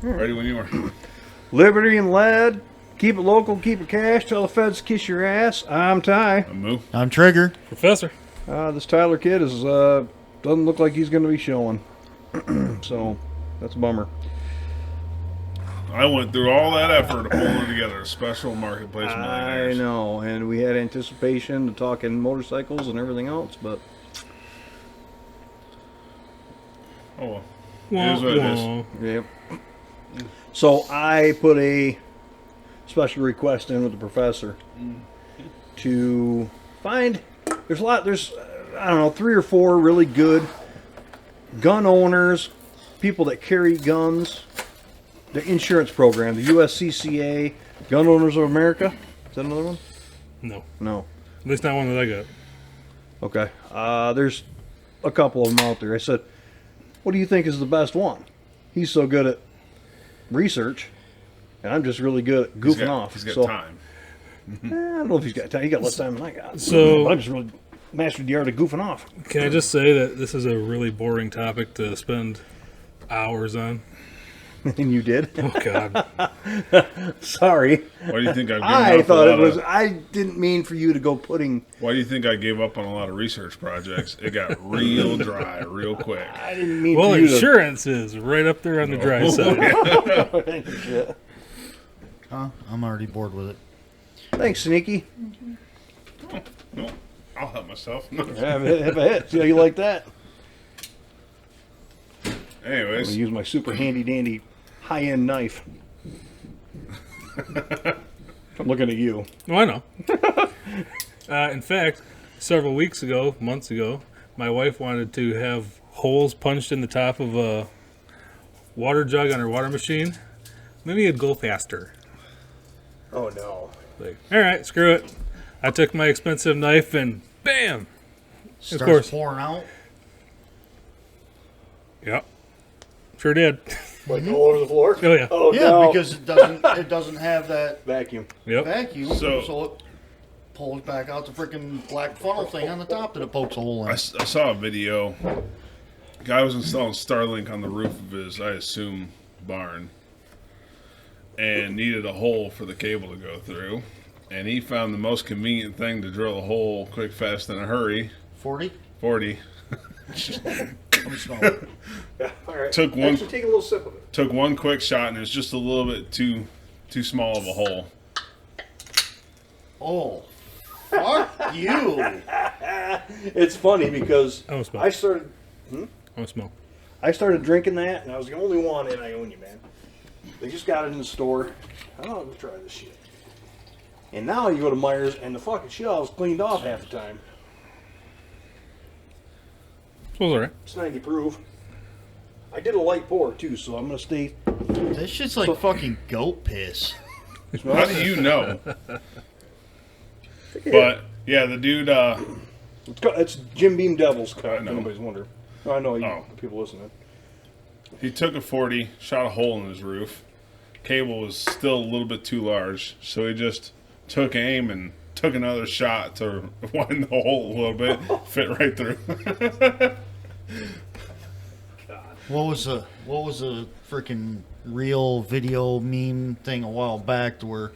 Ready when you are. Liberty and lead. Keep it local, keep it cash. Tell the feds to kiss your ass. I'm Ty. I'm Moo. I'm Trigger. Professor. This Tyler kid is doesn't look like he's going to be showing. So, that's a bummer. I went through all that effort to pull it together. A special marketplace I know, and we had anticipation to talking motorcycles and everything else, but... Oh, well. It is what it is. Yep. So I put a special request in with the professor to find. There's I don't know, 3 or 4 really good gun owners, people that carry guns. The insurance program, the USCCA, Gun Owners of America. Is that another one? No. At least not one that I got. Okay. There's a couple of them out there. I said, what do you think is the best one? He's so good at research, and I'm just really good at goofing off. He's got time. I don't know if he's got time. He got less time than I got. So I'm just really mastered the art of goofing off. Can I just say that this is a really boring topic to spend hours on? And you did? Oh, God. Sorry. Why do you think I thought it was... I didn't mean for you to go putting... Why do you think I gave up on a lot of research projects? It got real dry real quick. I didn't mean well, for you insurance is right up there on the dry side. Shit. I'm already bored with it. Thanks, Sneaky. No, I'll help myself. Have a hit. See how you like that? Anyways. I'm going to use my super handy-dandy high-end knife. I'm looking at you. Oh, I know. In fact, several months ago, my wife wanted to have holes punched in the top of a water jug on her water machine. Maybe it'd go faster. Oh, no. Like, all right, screw it. I took my expensive knife and bam! Starts of course. pouring out. Yep. Sure did. Like all over the floor? Oh, yeah. Oh, Yeah, no. because it doesn't have that Vacuum. Yep. vacuum, So- so it pulls back out the freaking black funnel thing on the top that it pokes a hole in. I saw a video. Guy was installing Starlink on the roof of his, I assume, barn. And needed a hole for the cable to go through. And he found the most convenient thing to drill a hole quick, fast, in a hurry. 40? 40. Let me smell it. Yeah, all right. Took one- Actually, take a little sip of it. Took one quick shot and it was just a little bit too small of a hole. Oh, fuck you. It's funny because I don't smell. I started... I want to smell. I started drinking that, and I was the only one in Ionia, man. They just got it in the store. I don't know, let's try this shit. And now you go to Myers, and the fucking shelves cleaned off half the time. Smells all right. It's 90 proof. I did a light pour, too, so I'm going to stay... This shit's like fucking goat piss. How do you know? But, yeah, the dude, It's Jim Beam Devil's cut, I if know. anybody's wondering. I know you Oh. people listening. he took a 40, shot a hole in his roof. Cable was still a little bit too large, so he just took aim and took another shot to widen the hole a little bit, fit right through. What was a freaking real video meme thing a while back to where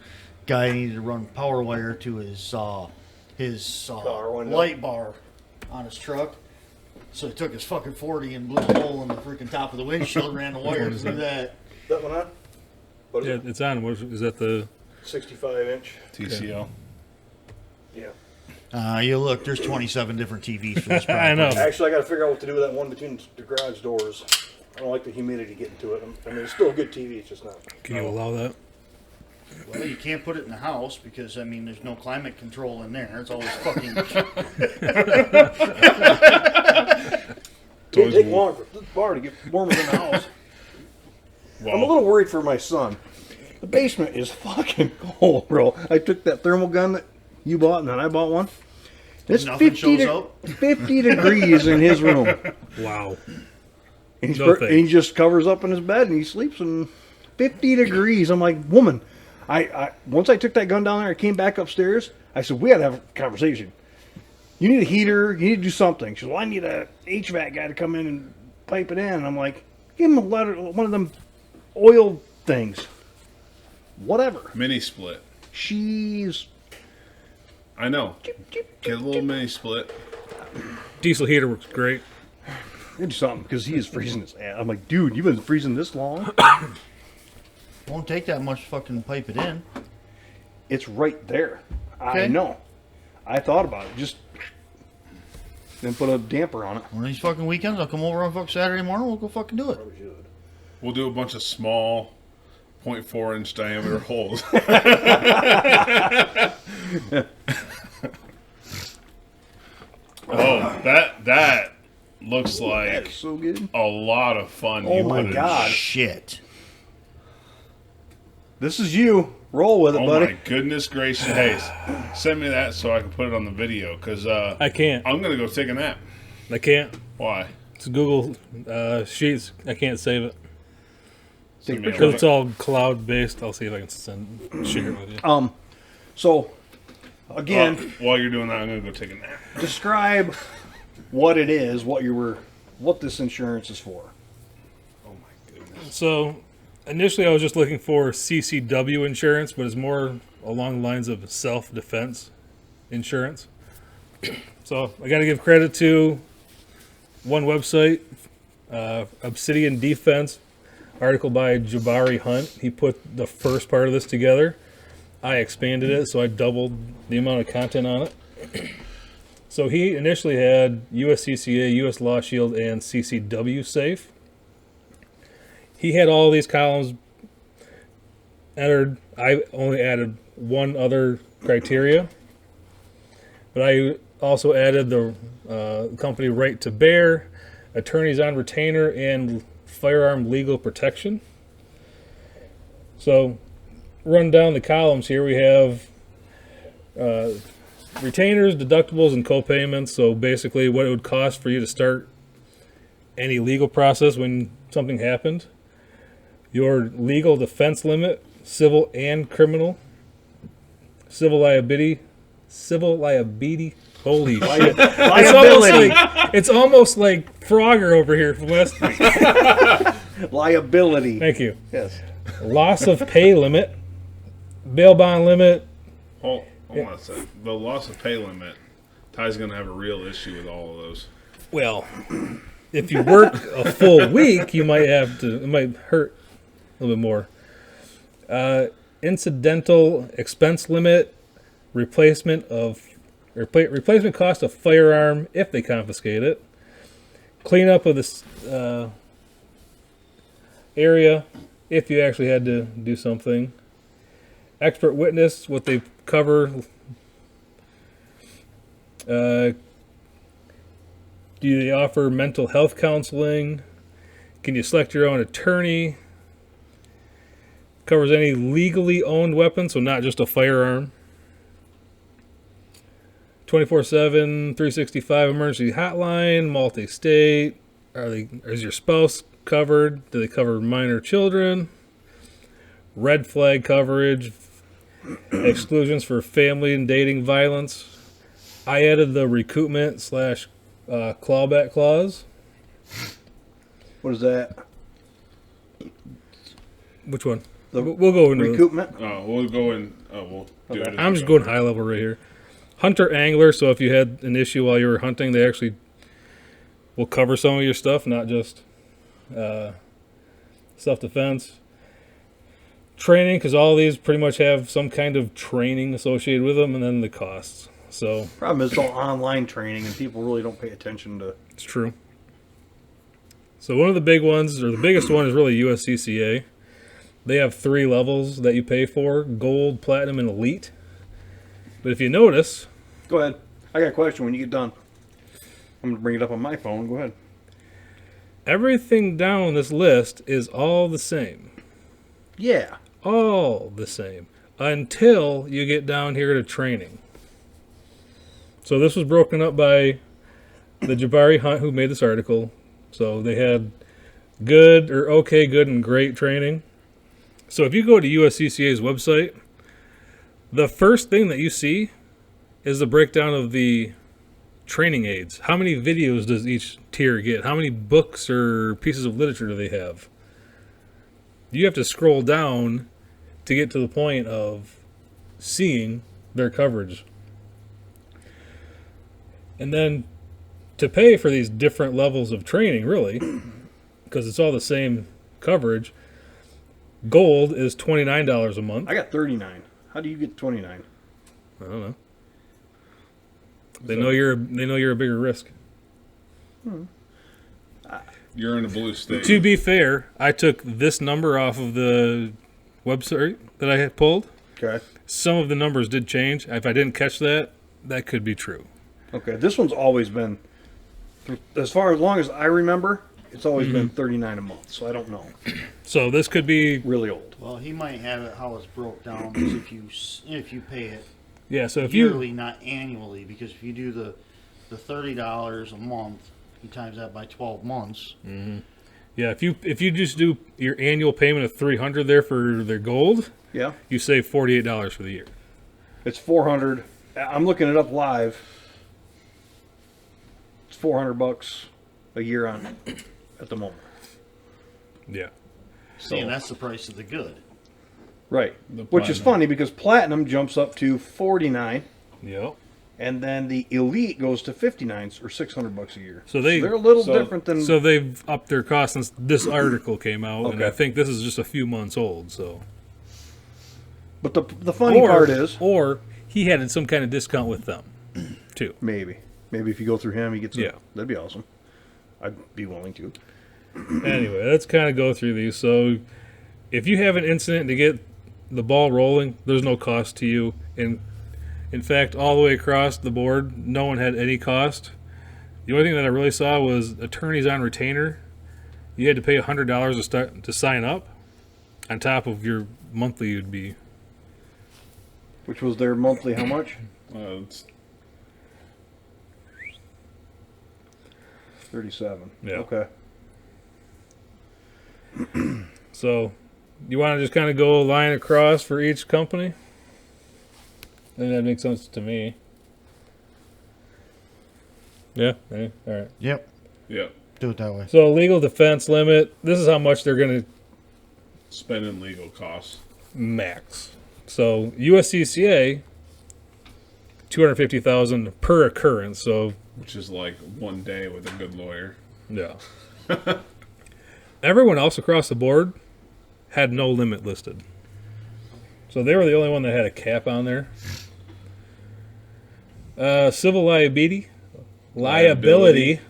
guy needed to run power wire to his Car window. light bar on his truck. So he took his fucking 40 and blew a hole in the freaking top of the windshield and ran the wire is through that? that. That one on? What is Yeah, it? it's on. Is that the... 65-inch. TCL. Yeah. You look, there's 27 different TVs for this I know. Actually, I got to figure out what to do with that one between the garage doors. I don't like the humidity getting to it. I mean, it's still a good TV. It's just not. Can you allow that? Well, you can't put it in the house because, I mean, there's no climate control in there. It's always fucking... It'd take long for this bar to get warmer than the house. Well, I'm a little worried for my son. The basement is fucking cold, bro. I took that thermal gun that you bought and then I bought one. It's Nothing shows up. 50 degrees in his room. Wow. And, No and he just covers up in his bed and he sleeps in 50 degrees. I'm like, woman, I once I took that gun down there, I came back upstairs. I said, we got to have a conversation. You need a heater. You need to do something. She said, well, I need a HVAC guy to come in and pipe it in. And I'm like, give him a letter, one of them oil things, whatever. Mini split. She's I know. Get a little mini split. Diesel heater works great. do something because he is freezing his ass. I'm like, dude, you've been freezing this long? Won't take that much fucking to pipe it in. It's right there. Okay. I know. I thought about it. Just then put a damper on it. One of these fucking weekends, I'll come over on fucking Saturday morning. We'll go fucking do it. We'll do a bunch of small 0.4 inch diameter holes. Oh, that looks like That's so good. a lot of fun. Oh my put in. God. Shit. This is you. Roll with it, Oh buddy. my goodness gracious! Hey, send me that so I can put it on the video because I can't. I'm gonna go take a nap. I can't. Why? It's Google Sheets. I can't save it Take a me a picture because of it's all cloud based. I'll see if I can share it with you. it. So, again, While you're doing that, I'm gonna go take a nap. describe what it is, what this insurance is for. Oh my goodness! So initially, I was just looking for CCW insurance, but it's more along the lines of self-defense insurance. So I got to give credit to one website, Obsidian Defense, article by Jabari Hunt. He put the first part of this together. I expanded it, so I doubled the amount of content on it. So he initially had USCCA, US Law Shield, and CCW safe. He had all these columns entered. I only added one other criteria, but I also added the company right to bear, attorneys on retainer, and firearm legal protection. So, run down the columns here. We have retainers, deductibles, and co-payments. So basically, what it would cost for you to start any legal process when something happened. Your legal defense limit, civil and criminal, civil liability. Holy shit! It's almost like Frogger over here from last week. Liability. Thank you. Yes. Loss of pay limit, bail bond limit. Hold on a second. The loss of pay limit. Ty's gonna have a real issue with all of those. Well, if you work a full week, you might have to. It might hurt a little bit more. Incidental expense limit, replacement cost of firearm if they confiscate it, cleanup of this area if you actually had to do something, expert witness, what they cover. Do they offer mental health counseling? Can you select your own attorney? Covers any legally owned weapon, so not just a firearm. 24/7, 365 emergency hotline, multi-state. Is your spouse covered? Do they cover minor children? Red flag coverage. Exclusions for family and dating violence. I added the recoupment / clawback clause. What is that? Which one? The We'll go into recoupment? We'll go in. We'll do it. I'm just going high level right here. Hunter angler, so if you had an issue while you were hunting, they actually will cover some of your stuff, not just self-defense. Training, because all these pretty much have some kind of training associated with them, and then the costs. So Problem is, it's all online training, and people really don't pay attention to. it's true. So one of the big ones, or the biggest one, is really USCCA. They have 3 levels that you pay for: gold, platinum, and elite. But if you notice, Go ahead. I got a question when you get done. I'm going to bring it up on my phone. Go ahead. everything down this list is all the same. Yeah. All the same. Until you get down here to training. So this was broken up by the Jabari Hunt who made this article. So they had good or okay, good, and great training. So if you go to USCCA's website, the first thing that you see is the breakdown of the training aids. How many videos does each tier get? How many books or pieces of literature do they have? you have to scroll down to get to the point of seeing their coverage. And then to pay for these different levels of training, really, because it's all the same coverage, gold is $29 a month. I got 39. How do you get 29? I don't know. They know you're a bigger risk. You're in a blue state. To be fair, I took this number off of the website that I had pulled. Okay. Some of the numbers did change. If I didn't catch that, that could be true. Okay. This one's always been, as long as I remember, it's always been 39 a month. So I don't know. So this could be, Really old. Well, he might have it how it's broke down is if you pay it yeah. So if yearly, you, not annually, because if you do the $30 a month, you times that by 12 months. yeah, if you just do your annual payment of $300 there for their gold, Yeah. you save $48 for the year. It's 400. I'm looking it up live. It's $400 a year on at the moment. Yeah. See, and that's the price of the good. Right. The Which is platinum. funny because platinum jumps up to 49, Yep. and then the elite goes to 59 or $600 a year. So they're a little so- different than. So they've upped their cost since this article came out, and I Okay. think this is just a few months old. So, But the funny part is or he had some kind of discount with them, too. maybe if you go through him, he gets. Yeah. That'd be awesome. I'd be willing to. Anyway, let's kind of go through these. So, if you have an incident to get the ball rolling, there's no cost to you. And in fact, all the way across the board, no one had any cost. The only thing that I really saw was attorneys on retainer. You had to pay $100 to sign up, on top of your monthly you'd be. Which was their monthly how much? It's 37. Yeah. Okay. So, you want to just kind of go a line across for each company? I think that makes sense to me. Yeah. All right. Yep. yeah. Do it that way. So legal defense limit, this is how much they're going to Spending legal costs. max. So USCCA, $250,000 per occurrence. So Which is like one day with a good lawyer. yeah. Everyone else across the board had no limit listed. So they were the only one that had a cap on there. Civil liability. Liability.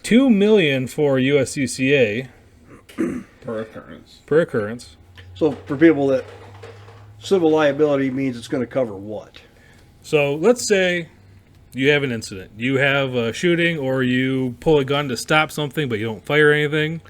$2 million for USCCA Per occurrence. per occurrence. So for people that civil liability means it's going to cover what? So let's say you have an incident. You have a shooting or you pull a gun to stop something, but you don't fire anything.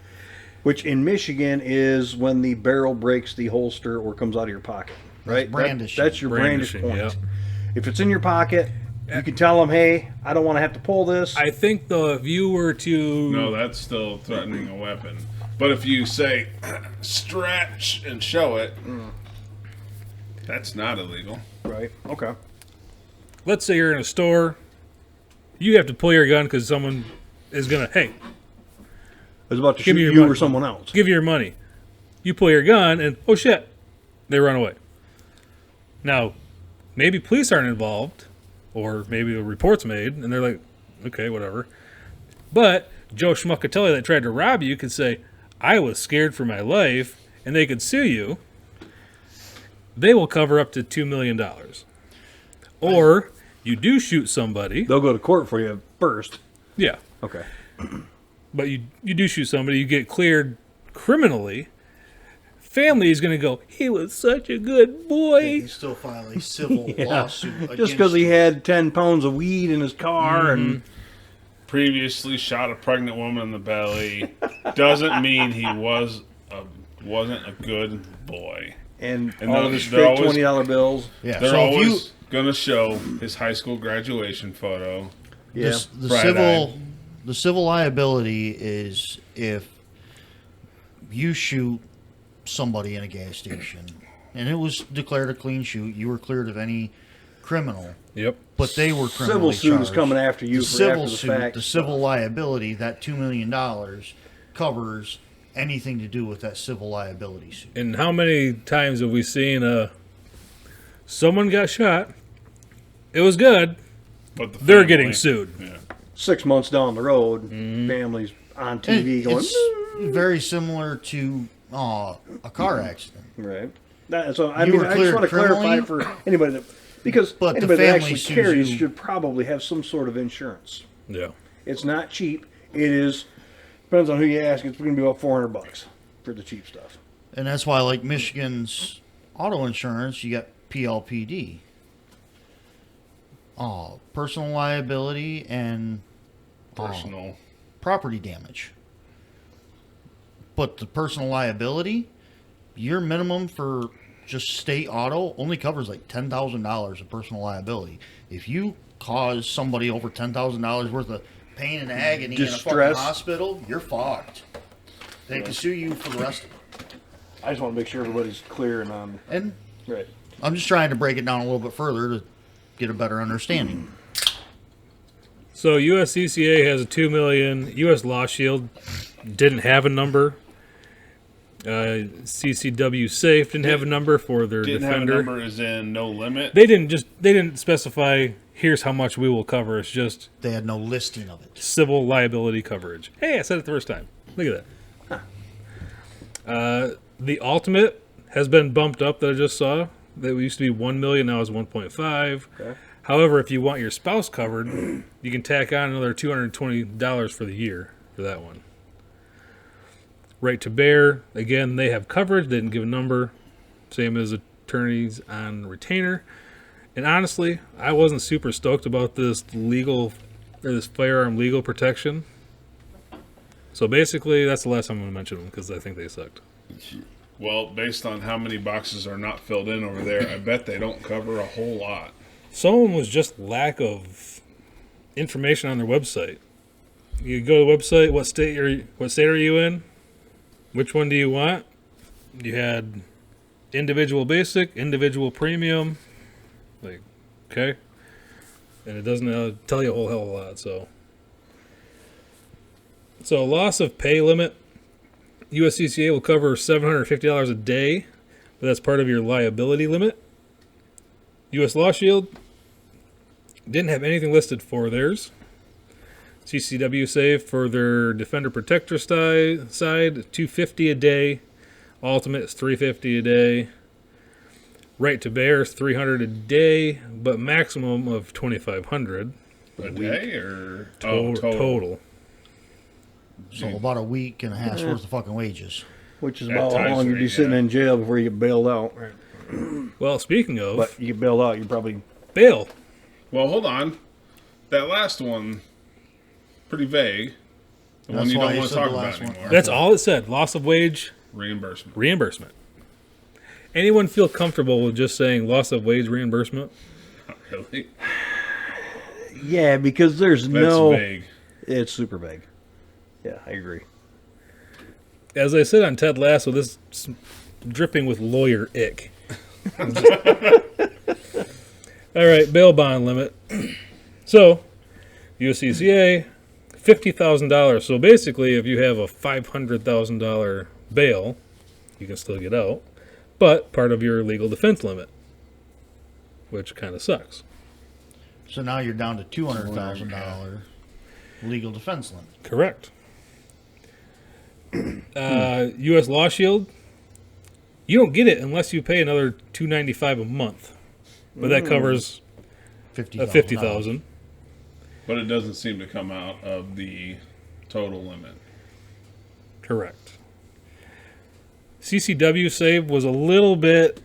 Which in Michigan is when the barrel breaks the holster or comes out of your pocket, right? That's brandishing. That's your brandish Brandishing, point. yeah. If it's in your pocket, you can tell them, "Hey, I don't want to have to pull this." I think though, if you were to No, that's still threatening a weapon. But if you say stretch and show it, that's not illegal. Right. Okay. let's say you're in a store, you have to pull your gun because someone is gonna, hey, I was about to Give shoot me your you money. or someone else. give you your money. You pull your gun and, oh shit, they run away. Now, maybe police aren't involved, or maybe a report's made, and they're like, okay, whatever. But Joe Schmuckatelli that tried to rob you could say, I was scared for my life, and they could sue you. They will cover up to $2 million. Or you do shoot somebody. They'll go to court for you first. Yeah. Okay. But you do shoot somebody, you get cleared criminally. Family is going to go, he was such a good boy. He still file a civil lawsuit Just against because he you. had 10 pounds of weed in his car and Previously shot a pregnant woman in the belly doesn't mean he wasn't a good boy. and And all they're- of his they're fake always- $20 bills. Yeah, They're so if you always gonna show his high school graduation photo. Yeah. the Bright-eyed. civil liability is if you shoot somebody in a gas station and it was declared a clean shoot, you were cleared of any criminal, Yep. but they were Civil criminally suit charged. is coming after you The for civil after the suit, fact. the civil liability, that $2 million covers anything to do with that civil liability suit. And how many times have we seen someone got shot? It was good. But They're getting sued. Yeah. 6 months down the road, families on TV going, It's very similar to a car accident. right. So I You mean, were I just cleared want to clarify criminally? for anybody that, because But the anybody that family actually sues carries you. should probably have some sort of insurance. Yeah. It's not cheap. It is, depends on who you ask. It's going to be about $400 for the cheap stuff. And that's why, like Michigan's auto insurance, you got PLPD. Personal liability and Personal. property damage. But the personal liability, your minimum for just state auto only covers like $10,000 of personal liability. If you cause somebody over $10,000 worth of pain and agony in a Distress. fucking hospital, you're fucked. They can sue you for the rest of it. I just want to make sure everybody's clear and on. And Right. I'm just trying to break it down a little bit further to get a better understanding. So US CCA has a $2 million. US Law Shield didn't have a number. CCW Safe didn't have a number for their Didn't defender. have a number as in no limit. They didn't specify here's how much we will cover. It's just They had no listing of it. civil liability coverage. Hey, I said it the first time. Look at that. The ultimate has been bumped up that I just saw. That used to be 1 million, now is 1.5. Okay. However, if you want your spouse covered, you can tack on another $220 for the year for that one. Right to bear, again, they have coverage. They didn't give a number, same as attorneys on retainer. And honestly, I wasn't super stoked about this this firearm legal protection. So basically, that's the last time I'm going to mention them because I think they sucked. Well, based on how many boxes are not filled in over there, I bet they don't cover a whole lot. Some of them was just lack of information on their website. You go to the website, what state are you in? Which one do you want? You had individual basic, individual premium. Like, okay. And it doesn't tell you a whole hell of a lot, so loss of pay limit. USCCA will cover $750 a day, but that's part of your liability limit. U.S. Law Shield didn't have anything listed for theirs. CCW Safe for their Defender Protector side, $250 a day. Ultimate is $350 a day. Right to bear is $300 a day, but maximum of $2,500 A day or total. So about a week and a half's worth of fucking wages. Which is At about how times long you'd be three, sitting yeah. in jail before you get bailed out. Well, speaking of But you get bailed out, you probably bail, Well, hold on. That last one, pretty vague. The one That's you why don't you want to said talk the about last one. anymore. that's all it said. Loss of wage Reimbursement. Anyone feel comfortable with just saying loss of wage reimbursement? Not really. yeah, because there's That's no. vague. It's super vague. Yeah, I agree. As I said on Ted Lasso, this is dripping with lawyer ick. All right, bail bond limit. So, USCCA, $50,000. So basically, if you have a $500,000 bail, you can still get out, but part of your legal defense limit, which kind of sucks. So now you're down to $200,000 legal defense limit. Correct. U.S. Law Shield, you don't get it unless you pay another $295 a month, but that covers $50,000. But it doesn't seem to come out of the total limit. Correct. CCW Save was a little bit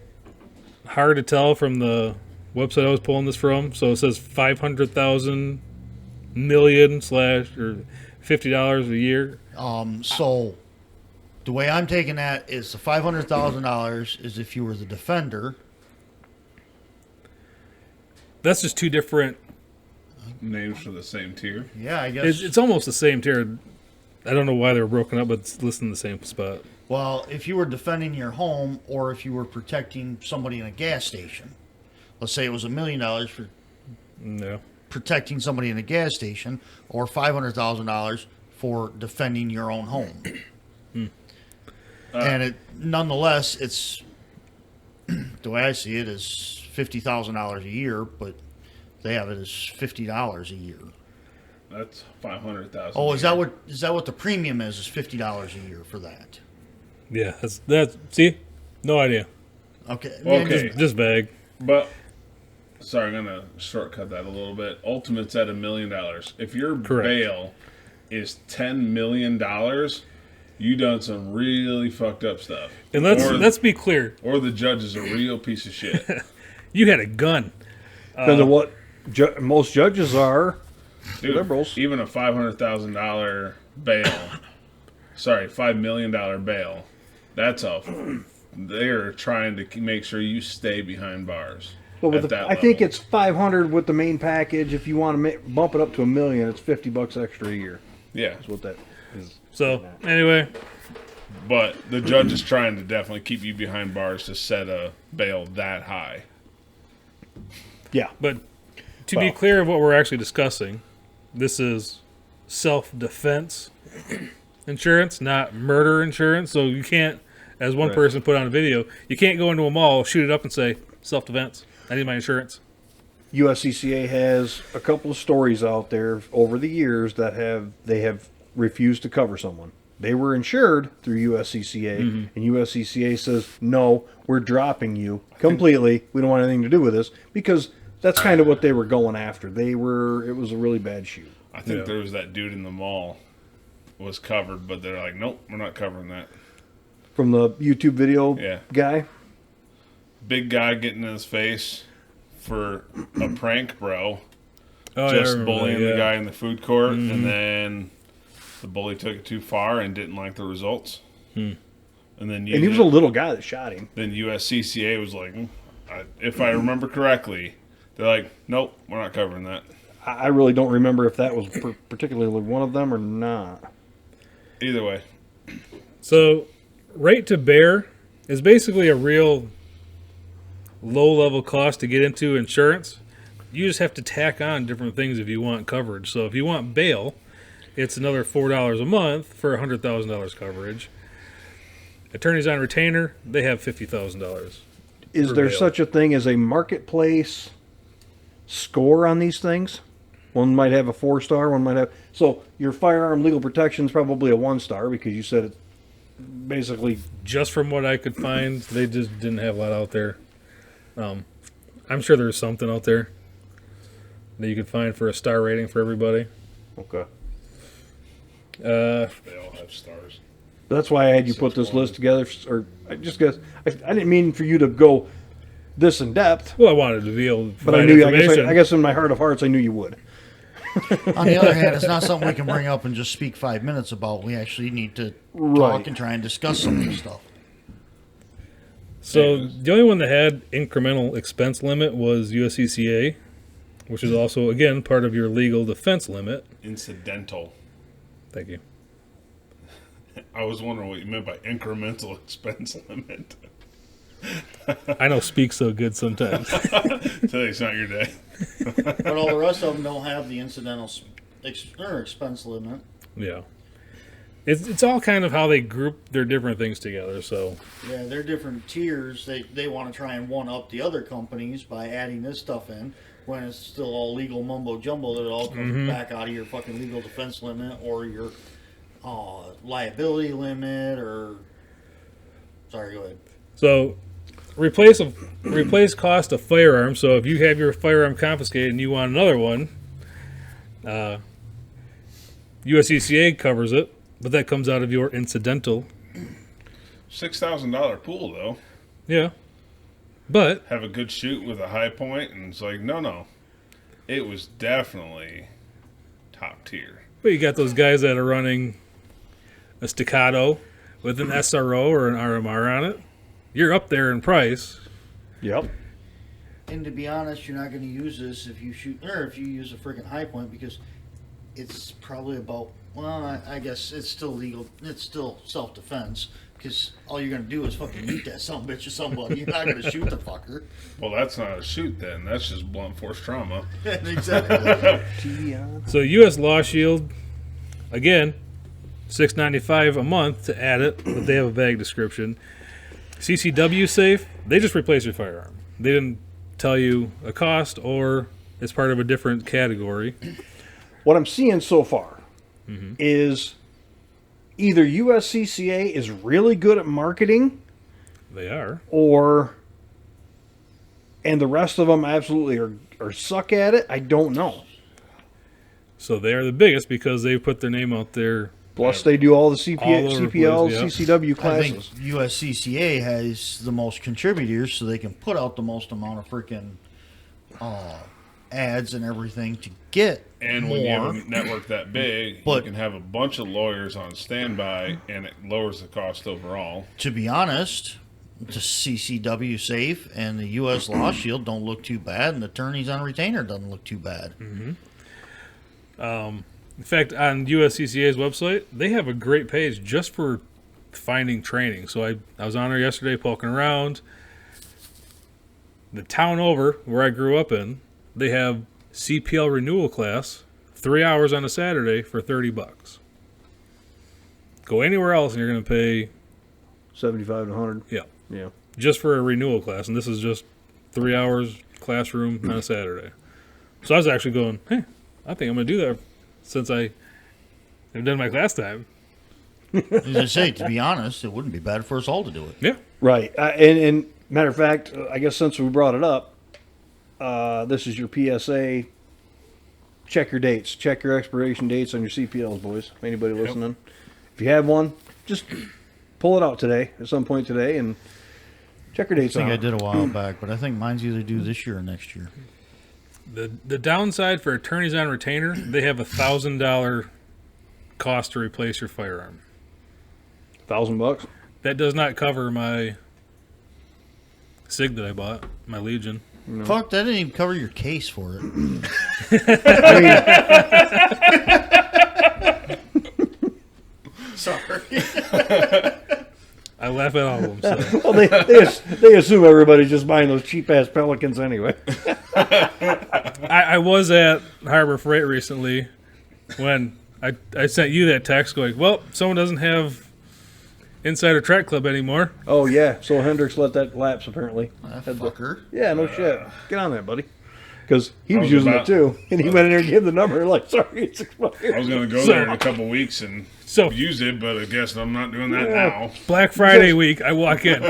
hard to tell from the website I was pulling this from. So it says 500,000 million / or $50 a year. So the way I'm taking that is the $500,000 is if you were the defender. That's just two different names for the same tier. Yeah, I guess. It's almost the same tier. I don't know why they were broken up, but it's listed in the same spot. Well, if you were defending your home or if you were protecting somebody in a gas station, let's say it was $1 million for No. protecting somebody in a gas station or $500,000 for defending your own home. and it nonetheless, it's the way I see it is $50,000 a year, but they have it as $50 a year. That's 500,000. Oh, is that what the premium is? Is $50 a year for that? Yeah, that's see, no idea. Okay. Okay. Just vague. But sorry, I'm gonna shortcut that a little bit. Ultimate's at $1 million. If your Correct. bail is $10 million, you done some really fucked up stuff. And let's be clear. Or the judge is a real piece of shit. You had a gun. Because of what most judges are. Dude, Liberals. even a $500,000 bail, sorry, $5 million bail, that's they're trying to make sure you stay behind bars. But with at that I think level. it's 500 with the main package. If you want to bump it up to $1 million, it's $50 extra a year. Yeah. That's what that is. So anyway, But the judge is trying to definitely keep you behind bars to set a bail that high. Yeah. but to be clear of what we're actually discussing, this is self-defense insurance, not murder insurance. So you can't, as one person put on a video, you can't go into a mall, shoot it up, and say self-defense. I need my insurance. USCCA has a couple of stories out there over the years that they have refused to cover someone. They were insured through USCCA, and USCCA says, no, we're dropping you completely. We don't want anything to do with this, because that's kind of what they were going after. It was a really bad shoot. I think there was that dude in the mall was covered, but they're like, nope, we're not covering that. From the YouTube video guy? Big guy getting in his face for a prank, bro. Oh, Just yeah, bullying the guy in the food court, and then the bully took it too far and didn't like the results. And then And he was a little guy that shot him. Then USCCA was like, if I remember correctly, they're like, nope, we're not covering that. I really don't remember if that was particularly one of them or not. Either way. So, rate to bear is basically a real low-level cost to get into insurance. You just have to tack on different things if you want coverage. So, if you want bail, it's another $4 a month for $100,000 coverage. Attorneys on retainer, they have $50,000. Is there such a thing as a marketplace score on these things? One might have a 4-star, one might have... So your firearm legal protection is probably a 1-star because you said it basically... Just from what I could find, they just didn't have a lot out there. I'm sure there's something out there that you could find for a star rating for everybody. Okay. They all have stars. That's why I had you put this list together, or I just guess... I didn't mean for you to go this in depth, Well, I wanted to be able to but provide I knew. information. I guess in my heart of hearts, I knew you would. On the other hand, it's not something we can bring up and just speak 5 minutes about. We actually need to talk and try and discuss some of this stuff. So the only one that had incremental expense limit was USCCA, which is also, again, part of your legal defense limit. Incidental. Thank you. I was wondering what you meant by incremental expense limit. I know speak so good sometimes. Today's not your day. But all the rest of them don't have the incidental expense limit. Yeah. It's all kind of how they group their different things together. So Yeah, they're different tiers. They want to try and one-up the other companies by adding this stuff in when it's still all legal mumbo-jumbo that it all comes back out of your fucking legal defense limit or your liability limit or... Sorry, go ahead. So replace cost of firearm. So if you have your firearm confiscated and you want another one, USCCA covers it, but that comes out of your incidental. $6,000 pool though. Yeah. But Have a good shoot with a high point, and it's like, no. It was definitely top tier. you got those guys that are running a staccato with an SRO or an RMR on it. You're up there in price. Yep. And to be honest, you're not going to use this if you shoot, or if you use a freaking high point, because it's probably about, well, I guess it's still legal, it's still self-defense, because all you're going to do is fucking eat that son of a bitch or somebody. You're not going to shoot the fucker. Well, that's not a shoot then. That's just blunt force trauma. Exactly. So U.S. Law Shield, again, $6.95 a month to add it, but they have a vague description. CCW Safe, they just replace your firearm. They didn't tell you a cost or it's part of a different category. What I'm seeing so far is either USCCA is really good at marketing, They are. and the rest of them absolutely are suck at it. I don't know. So they are the biggest because they put their name out there. Plus, they do all the All over the CPL, place, CCW I think classes. USCCA has the most contributors, so they can put out the most amount of freaking ads and everything to get And more. when you have a network that big, But- you can have a bunch of lawyers on standby, and it lowers the cost overall. To be honest, the CCW Safe and the U.S. Law Shield don't look too bad, and the attorneys on retainer doesn't look too bad. In fact, on USCCA's website, they have a great page just for finding training. So I was on there yesterday poking around. The town over where I grew up in, they have CPL renewal class, 3 hours on a Saturday for $30. Go anywhere else and you're going to pay 75 to 100. Yeah. Yeah. just for a renewal class, and this is just 3 hours classroom on a Saturday. So I was actually going, hey, I think I'm going to do that since I have done my class time. As I say, to be honest, it wouldn't be bad for us all to do it. Yeah. Right. And matter of fact, I guess since we brought it up, this is your PSA. Check your dates. Check your expiration dates on your CPLs, boys. Anybody listening? If you have one, just pull it out today, at some point today, and check your I dates think on I it. did a while back, but I think mine's either due this year or next year. The downside for attorneys on retainer, they have $1,000 cost to replace your firearm. $1,000. That does not cover my SIG that I bought, my Legion. Fuck, that didn't even cover your case for it. Sorry. I laugh at all of them. So. Well, they assume everybody's just buying those cheap ass Pelicans anyway. I was at Harbor Freight recently when I sent you that text going, well, someone doesn't have Insider Track Club anymore. Oh yeah, so Hendricks let that lapse apparently. That fucker. Yeah, no shit. Get on that, buddy. Because he was was using about- it too, and he went in there and gave the number. Like, sorry, it's expired. I was going to go there in a couple weeks and So use it, but I guess I'm not doing that now. Black Friday week, I walk in.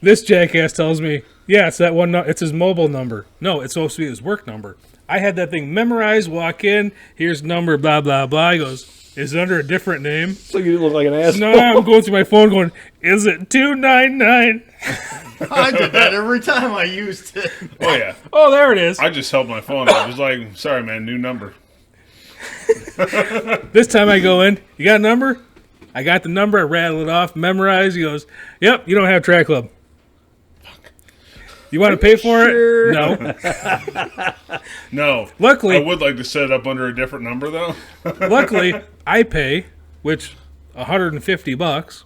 This jackass tells me, yeah, it's that one. It's his mobile number. No, it's supposed to be his work number. I had that thing memorized. Walk in. Here's number. Blah blah blah. He goes, is it under a different name? So you look like an asshole. No, I'm going through my phone going, is it 299? I did that every time I used it. Oh, yeah. Oh, there it is. I just held my phone. I was like, sorry, man, new number. This time I go in. You got a number? I got the number. I rattle it off. Memorize. He goes, yep, you don't have Track Club. You want to pay for Sure. it? No. No. Luckily- I would like to set it up under a different number, though. Luckily, I pay, which $150.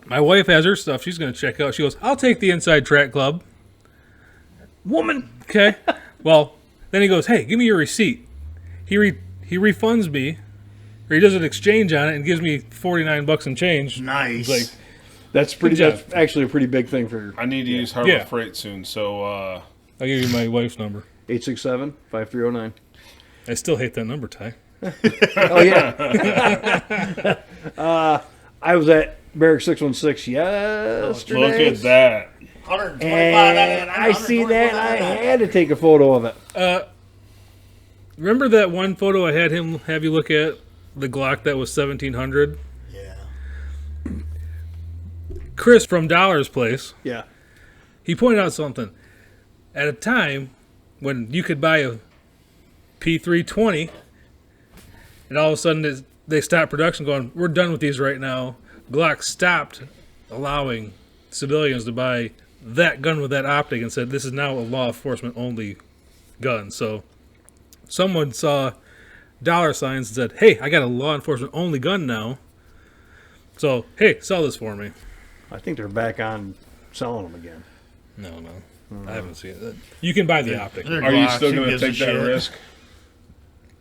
My wife has her stuff. She's going to check out. She goes, I'll take the Inside Track Club. Woman. Okay. Well, then he goes, hey, give me your receipt. He refunds me, or he does an exchange on it and gives me $49 and change. Nice. It's like, That's pretty. Good job. That's actually a pretty big thing for I need to use Harbor Yeah. Freight soon, so I'll give you my wife's number. 867-5309. I still hate that number, Ty. Oh yeah. I was at Barrack 616 yesterday. look at that. 125. And I see that. And I had to take a photo of it. Remember that one photo I had him have you look at? The Glock that was 1700? Yeah. Chris from Dollar's Place, Yeah. he pointed out something. At a time when you could buy a P320, and all of a sudden they stopped production going, we're done with these right now. Glock stopped allowing civilians to buy that gun with that optic and said, this is now a law enforcement only gun. So someone saw dollar signs and said, hey, I got a law enforcement only gun now. So, hey, sell this for me. I think they're back on selling them again. No. I haven't seen it. You can buy the optic. They're Are you Glocks, still who going to gives a take that shit? risk?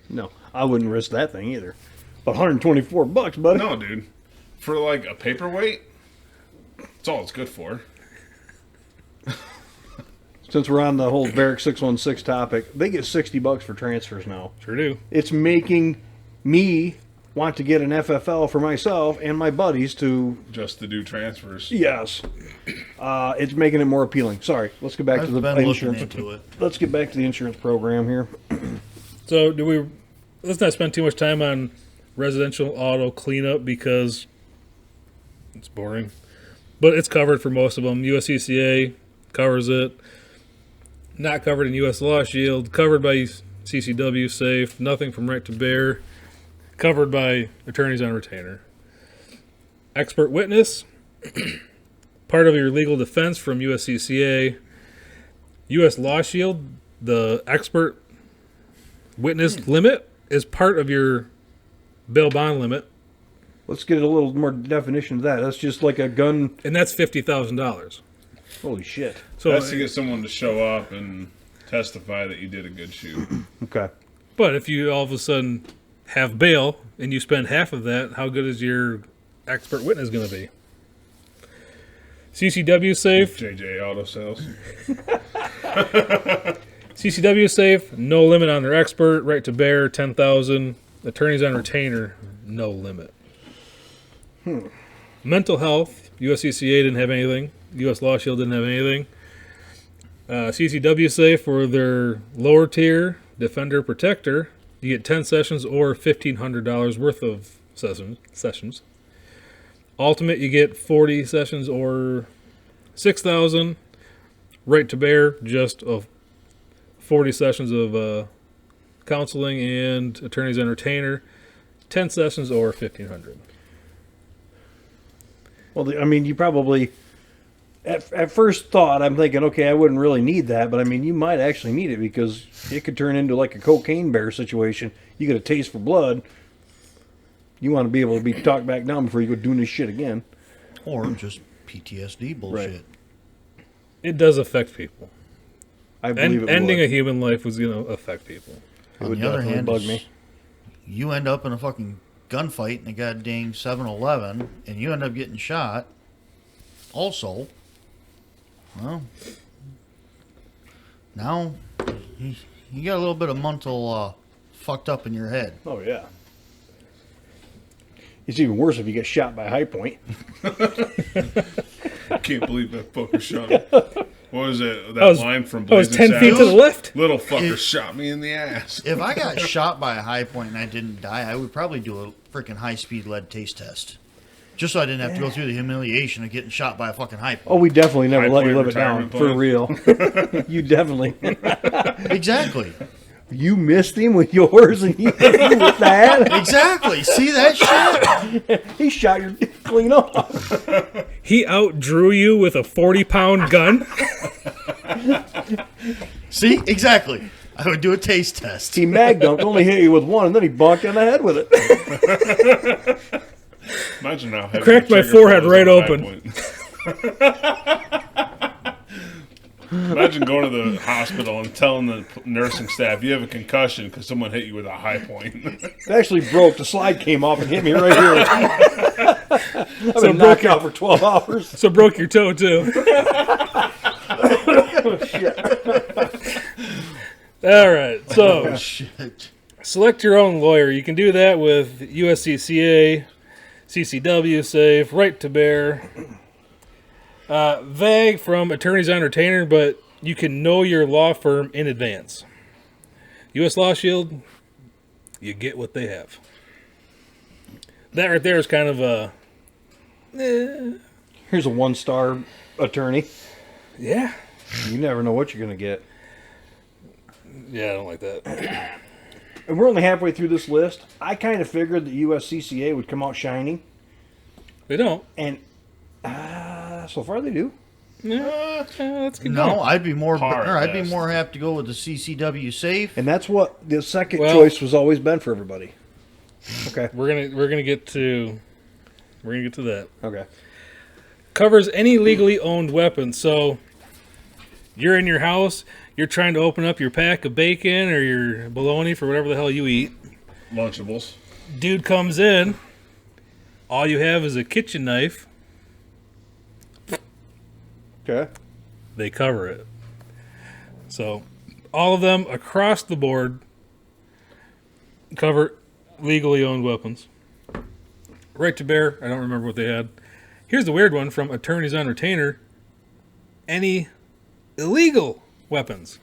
No, I wouldn't risk that thing either. $124, buddy. No, dude. For like a paperweight, that's all it's good for. Since we're on the whole Barrick 616 topic, they get $60 for transfers now. Sure do. It's making me want to get an FFL for myself and my buddies to. Just to do transfers. Yes. It's making it more appealing. Sorry. Let's get back to the been looking insurance. into it. Let's get back to the insurance program here. So let's not spend too much time on residential auto cleanup because it's boring. But it's covered for most of them. USCCA covers it. Not covered in U.S. Law Shield. Covered by CCW Safe. Nothing from Right to Bear. Covered by attorneys on retainer. Expert witness. Part of your legal defense from USCCA. U.S. Law Shield, the expert witness limit is part of your bail bond limit. Let's get a little more definition of that. That's just like a gun. And that's $50,000. Holy shit. So That's to get someone to show up and testify that you did a good shoot. Okay. But if you all of a sudden have bail and you spend half of that, how good is your expert witness going to be? CCW Safe. JJ Auto Sales. CCW Safe, no limit on their expert. Right to Bear, $10,000. Attorneys on retainer, no limit. Mental health, USCCA didn't have anything. U.S. Law Shield didn't have anything. CCW Safe for their lower tier, Defender Protector, you get 10 sessions or $1,500 worth of sessions. Ultimate, you get 40 sessions or $6,000. Right to Bear, just 40 sessions of counseling and attorneys and retainer, 10 sessions or $1,500. Well, I mean, you probably, at first thought, I'm thinking, okay, I wouldn't really need that, but I mean, you might actually need it because it could turn into like a cocaine bear situation. You get a taste for blood. You want to be able to be talked back down before you go doing this shit again. Or just PTSD bullshit. Right. It does affect people. I believe it Ending would. a human life was going to affect people. It On would the other definitely hand, bug me. you end up in a fucking gunfight in a goddamn 7-Eleven and you end up getting shot. Also, well, now you got a little bit of mental fucked up in your head. Oh, yeah. It's even worse if you get shot by High Point. I can't believe that fucker shot him. What was it? That was- line from I was Blazing 10 feet to Saddles? the left. Little fucker shot me in the ass. If I got shot by a High Point and I didn't die, I would probably do a freaking high-speed lead taste test. Just so I didn't have to go through the humiliation of getting shot by a fucking High Point. Oh, we definitely never High let you Point live it down. retirement For plan. real. You definitely. Exactly. You missed him with yours and you hit me with that. Exactly. See that shit? He shot your dick clean off. He outdrew you with a 40-pound gun. See? Exactly. I would do a taste test. He mag dumped, only hit you with one, and then he bonked you on the head with it. Imagine how heavy Cracked the my trigger forehead was right on High open. Point. Imagine going to the hospital and telling the nursing staff you have a concussion because someone hit you with a High Point. It actually broke. The slide came off and hit me right here. I've been knocked out for 12 hours. So broke your toe, too. All right. So Shit. select your own lawyer. You can do that with USCCA, CCW Safe, Right to Bear. Vague from attorneys on retainer, but you can know your law firm in advance. U.S. Law Shield, you get what they have. That right there is kind of a... Here's a 1-star attorney. Yeah. You never know what you're going to get. Yeah, I don't like that. And we're only halfway through this list. I kind of figured the USCCA would come out shining. They don't. And so far they do. Yeah, let's keep No, going. I'd be more Hard I'd be best. more apt to go with the CCW Safe. And that's what the second Well- choice was always been for everybody. Okay. We're gonna get to that. Okay. Covers any legally owned weapon. So you're in your house, you're trying to open up your pack of bacon or your bologna for whatever the hell you eat. Lunchables. Dude comes in. All you have is a kitchen knife. Okay. They cover it. So, all of them across the board cover legally owned weapons. Right to bear, I don't remember what they had. Here's the weird one from Attorneys on Retainer. Any illegal weapons.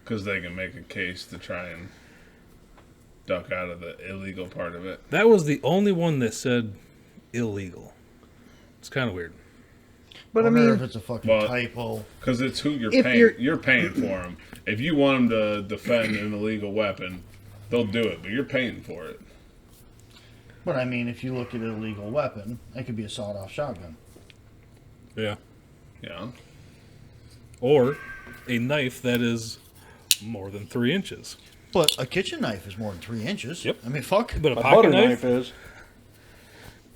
Because they can make a case to try and duck out of the illegal part of it. That was the only one that said illegal. It's kind of weird. But I wonder mean, if it's a fucking Well, typo. Because it's who you're If paying. you're- You're paying for them. If you want them to defend an illegal weapon, they'll do it, but you're paying for it. But I mean, if you look at an illegal weapon, it could be a sawed-off shotgun. Yeah. Yeah. Or a knife that is more than 3 inches. But a kitchen knife is more than 3 inches. Yep. I mean, fuck. But a a pocket butter knife? knife is.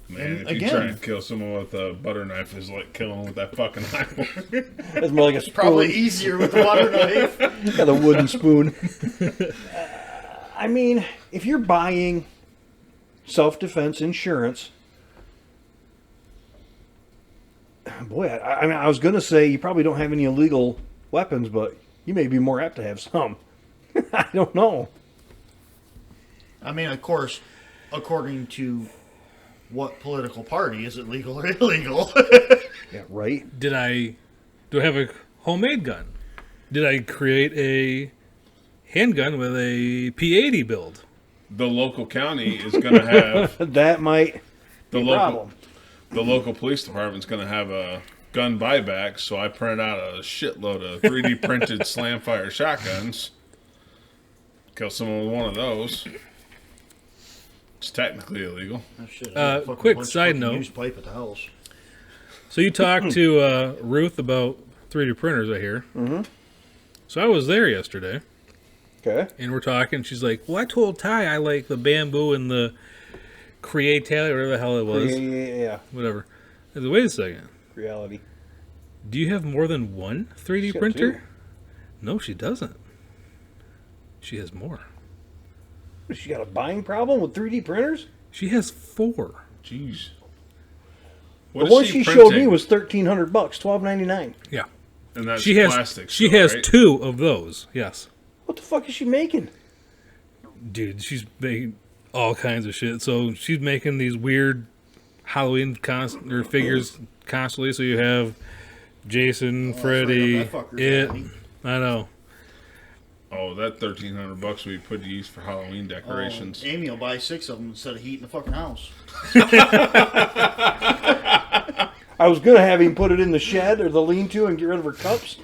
Man, And if you again- try and kill someone with a butter knife, is like killing with that fucking knife. It's more like a spoon. Probably easier with a butter knife. Got a wooden spoon. I mean, if you're buying self-defense insurance, boy, I mean, I was going to say you probably don't have any illegal weapons, but you may be more apt to have some. I don't know. I mean, of course, according to what political party is it legal or illegal? Yeah, right. Do I have a homemade gun? Did I create a handgun with a P80 build? The local county is going to have That might the be a local problem. the local police department's going to have a gun buyback. So I printed out a shitload of 3D printed slam fire shotguns. Kill someone with one of those. It's technically illegal. Oh, shit, I got a fucking Quick bunch of side fucking note. used pipe at the house. So you talked to Ruth about 3D printers, I hear. Mm-hmm. So I was there yesterday, Okay. and we're talking. She's like, "Well, I told Ty I like the bamboo and the Createl, whatever the hell it was, Yeah. whatever." I said, "Wait a second. Reality. Do you have more than one 3D She's got printer?" two. No, she doesn't. She has more. She got a buying problem with 3D printers? She has 4. Jeez. The is one she showed me was $1,300, $12.99. Yeah, and that's she has. plastic. She still, has right? 2 of those. Yes, What the fuck is she making? dude, she's making all kinds of shit. So she's making these weird Halloween figures constantly. So you have Jason, Freddy, that fucker's it. Daddy. I know. Oh, that $1,300 we put to use for Halloween decorations. Amy will buy 6 of them instead of heating the fucking house. I was going to have him put it in the shed or the lean-to and get rid of her cups,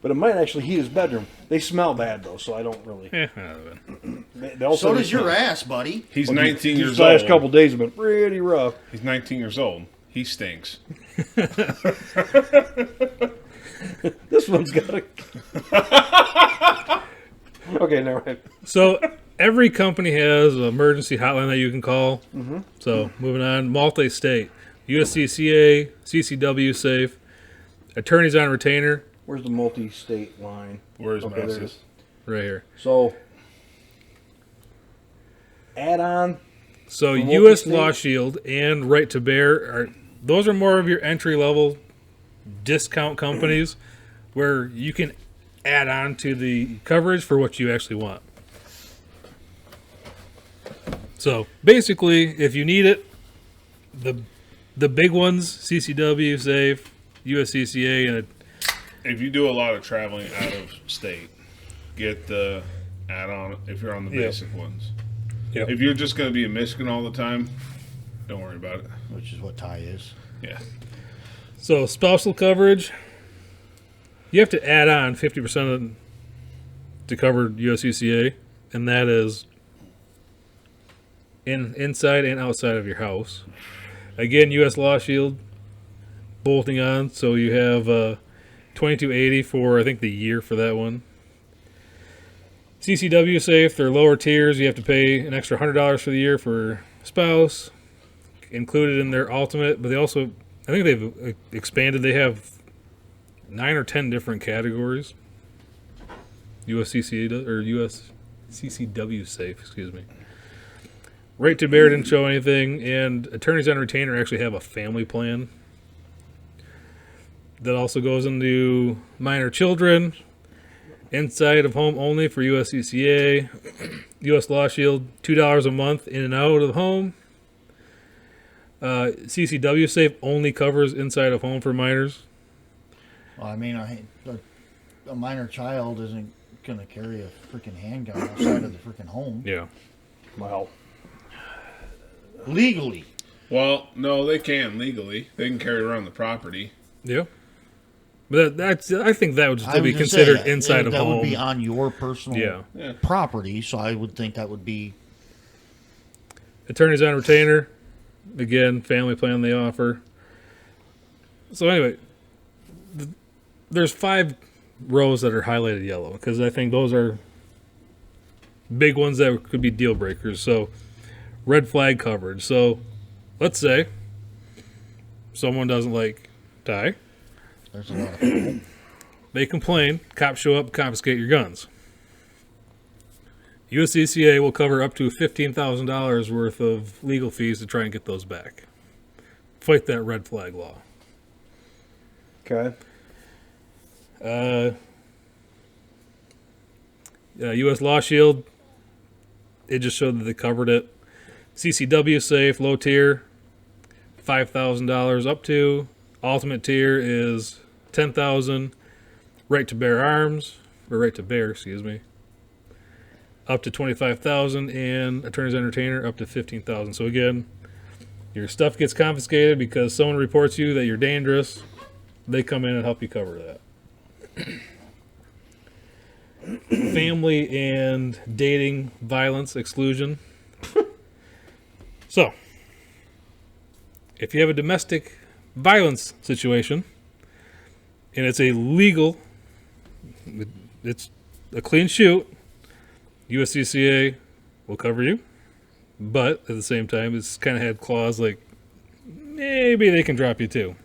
but it might actually heat his bedroom. They smell bad, though, so I don't really... They also So does your ass, buddy. He's 19 These years last old. couple days have been pretty rough. He's 19 years old. He stinks. This one's got a... Okay, never mind. So every company has an emergency hotline that you can call. Mm-hmm. So moving on, multi-state, USCCA, CCW safe, attorneys on retainer, Where's the multi-state line? Where's Okay, there it Moses? is. right here. So, add-on... So For U.S. multi-state? Law Shield and Right to Bear those are more of your entry level discount companies where you can add on to the coverage for what you actually want. So basically, if you need it, the big ones, CCW, Safe, USCCA, and If you do a lot of traveling out of state, get the add-on if you're on the Yeah. basic ones. Yep. If you're just going to be in Michigan all the time, don't worry about it. Which is what Ty is. Yeah. so spousal coverage, you have to add on 50% to cover USCCA, and that is inside and outside of your house. Again, U.S. Law Shield, bolting on, so you have $22.80 for I think the year for that one. CCW Safe, they're lower tiers. You have to pay an extra $100 for the year for spouse, included in their ultimate. But they also, I think they've expanded. They have 9 or 10 different categories. USCCA does, or CCW safe, excuse me. Right to bear didn't show anything, and attorneys on retainer actually have a family plan. That also goes into minor children, inside of home only for USCCA, US Law Shield, $2 a month in and out of the home. CCW safe only covers inside of home for minors. Well, I mean, a minor child isn't going to carry a freaking handgun outside of the freaking home. Yeah. Well, Legally. Well, no, they can legally. They can carry around the property. Yeah. But I think that would I still be was gonna say considered that. inside of that home. would be on your personal Yeah. property, so I would think that would be. Attorneys on retainer, again, family plan they offer. So anyway, there's 5 rows that are highlighted yellow because I think those are big ones that could be deal breakers. So red flag coverage. So let's say someone doesn't like Ty. There's a lot of people. They complain, cops show up, confiscate your guns. USCCA will cover up to $15,000 worth of legal fees to try and get those back. Fight that red flag law. okay. U.S. Law Shield, it just showed that they covered it. CCW safe, low tier, $5,000 up to. Ultimate tier is $10,000. Right to bear arms, or right to bear, excuse me, up to $25,000, and attorney's entertainer up to $15,000. So again, your stuff gets confiscated because someone reports you that you're dangerous. They come in and help you cover that. Family and dating violence exclusion. So, if you have a domestic violence situation and it's a legal, it's a clean shoot, USCCA will cover you, but at the same time, it's kind of had clause like maybe they can drop you too.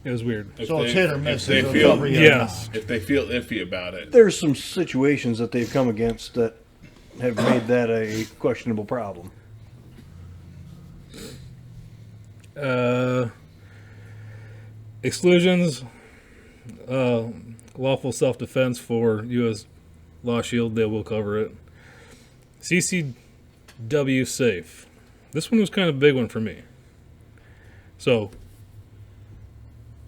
It was weird. So it's hit or miss. If they It'll feel, cover you or Yes. not. if they feel iffy about it. There's some situations that they've come against that have made that a questionable problem. Exclusions, lawful self-defense for U.S. Law Shield, they will cover it. CCW safe. This one was kind of a big one for me. So,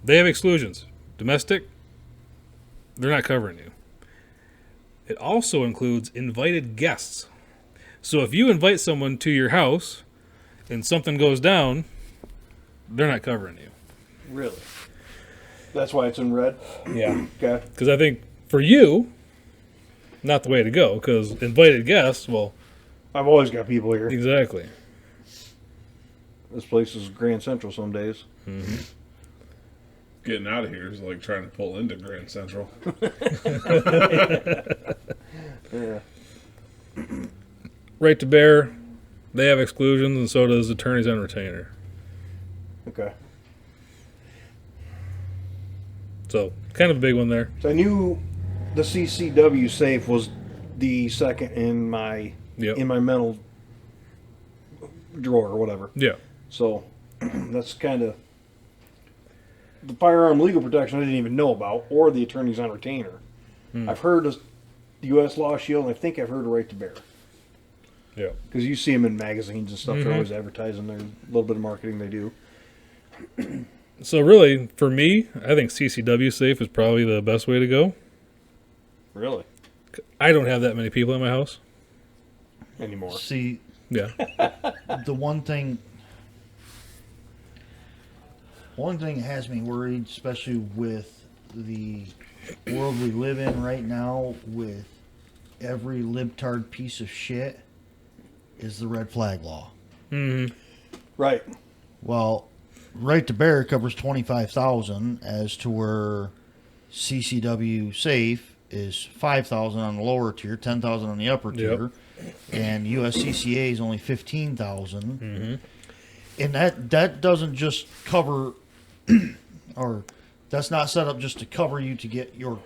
they have exclusions. Domestic, they're not covering you. It also includes invited guests. So if you invite someone to your house and something goes down, they're not covering you. Really? That's why it's in red? Yeah. Okay. Because I think for you, not the way to go. Because invited guests, well, I've always got people here. exactly. This place is Grand Central some days. Getting out of here is like trying to pull into Grand Central. Yeah. Right to bear, they have exclusions, and so does attorneys on retainer. Okay. So, kind of a big one there. So I knew the CCW safe was the second in my Yep. mental drawer or whatever. Yeah. So that's kind of the firearm legal protection I didn't even know about, or the attorneys on retainer. I've heard of the U.S. Law Shield, and I think I've heard of Right to Bear. Yeah. Because you see them in magazines and stuff. They're always advertising their little bit of marketing they do. So really, for me, I think CCW safe is probably the best way to go. Really? I don't have that many people in my house. Anymore. See, Yeah. the one thing that has me worried, especially with the world we live in right now, with every libtard piece of shit, is the red flag law. Right. Well, right to bear covers 25,000, as to where CCW safe is 5,000 on the lower tier, 10,000 on the upper tier, and USCCA is only 15,000. And that doesn't just cover, or that's not set up just to cover you to get your,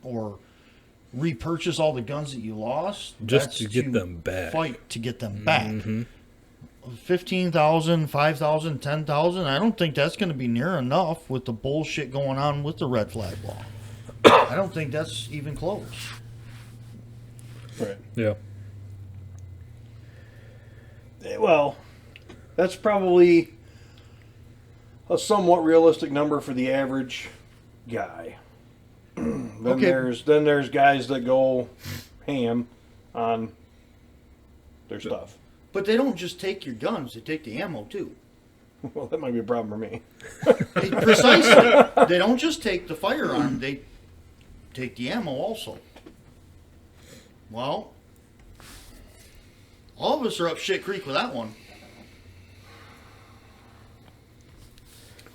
or repurchase all the guns that you lost. Just That's to get them back. Fight to get them back. Mm-hmm. 15,000, 5,000, 10,000. I don't think that's going to be near enough with the bullshit going on with the red flag law. I don't think that's even close. Right. Yeah. Well, that's probably a somewhat realistic number for the average guy. Okay. There's guys that go ham on their stuff. But they don't just take your guns; they take the ammo too. Well, that might be a problem for me. Precisely. They don't just take the firearm; they take the ammo also. Well, all of us are up shit creek with that one.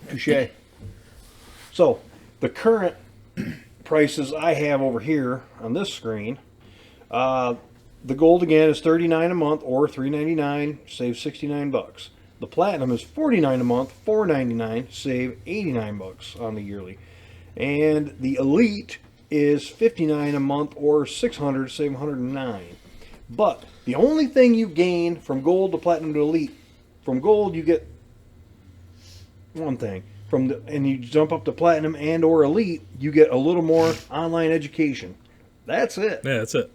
Touche. So, the current prices I have over here on this screen, the gold again is $39 a month or $399, save $69. The platinum is $49 a month, $499, save $89 on the yearly. And the elite is $59 a month or $600, save $109. But the only thing you gain from gold to platinum to elite, from gold you get one thing. And you jump up to platinum and or elite, you get a little more online education. That's it. Yeah, that's it.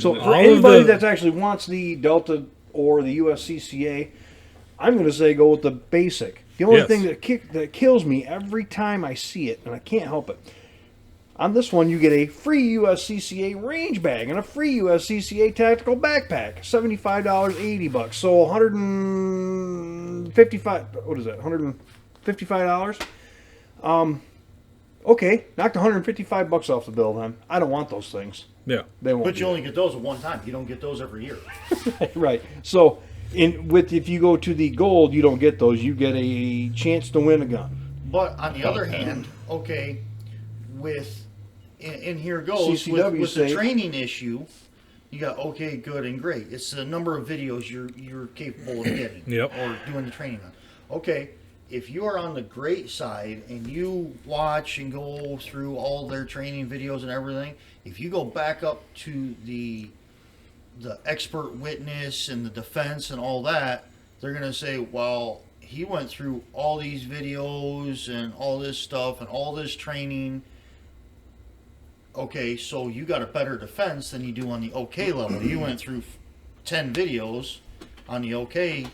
So All for of anybody the- that actually wants the Delta or the USCCA, I'm going to say go with the basic. The only Yes. thing that kills me every time I see it, and I can't help it, on this one you get a free USCCA range bag and a free USCCA tactical backpack, $75, $80, so 155. What is that? $155. Okay, knocked $155 off the bill. Then I don't want those things. Yeah. They won't. But do you it. only get those at one time. You don't get those every year. Right. So, if you go to the gold, you don't get those. You get a chance to win a gun. But on the other hand, okay, and here goes CCW with the say- training issue. You got okay, good, and great. It's the number of videos you're capable of getting Yep. or doing the training on. Okay, if you are on the great side and you watch and go through all their training videos and everything, if you go back up to the expert witness and the defense and all that, they're going to say, well, he went through all these videos and all this stuff and all this training. Okay, so you got a better defense than you do on the OK level. You went through 10 videos on the OK.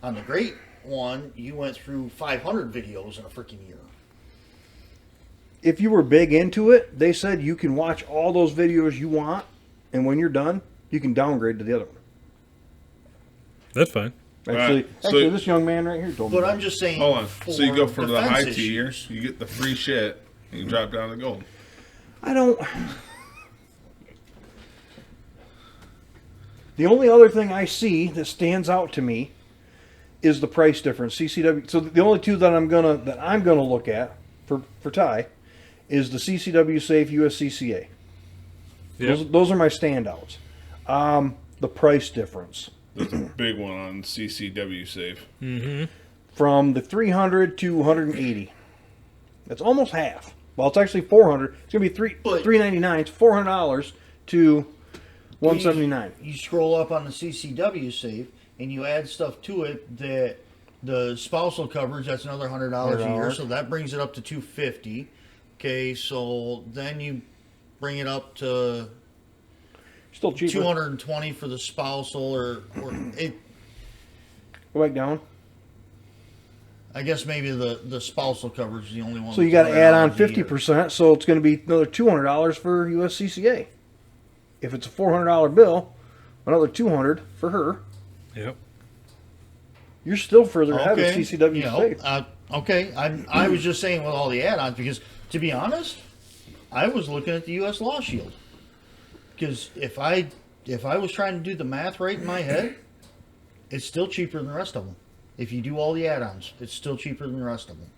On the great one, you went through 500 videos in a freaking year. If you were big into it, they said you can watch all those videos you want, and when you're done, you can downgrade to the other one. That's fine. Actually, Right. So- actually, this young man right here told me. But that. I'm just saying. Hold on. So you go for the defense high issues. tier, you get the free shit, and you drop down to gold. I don't. The only other thing I see that stands out to me is the price difference. CCW. So the only two that I'm gonna look at for Ty is the CCW Safe USCCA. Yep. Those are my standouts. The price difference That's a big one on CCW Safe. from the 300 to 180. That's almost half. Well, it's actually 400. It's gonna be But- $399. It's $400 to $179. You scroll up on the CCW safe and you add stuff to it that the spousal coverage, that's another $100 a year, $100. so that brings it up to $250. Okay, so then you bring it up to Still cheaper. 220 for the spousal, or it. Go back down. I guess maybe the spousal coverage is the only one. So you got to add on 50%. So it's going to be another $200 for USCCA. If it's a $400 bill, another $200 for her. Yep. You're still further ahead of Okay, CCW you know, Safe. okay. I was just saying with all the add-ons because, to be honest, I was looking at the U.S. Law Shield because if I was trying to do the math right in my head, it's still cheaper than the rest of them. If you do all the add-ons, it's still cheaper than the rest of them.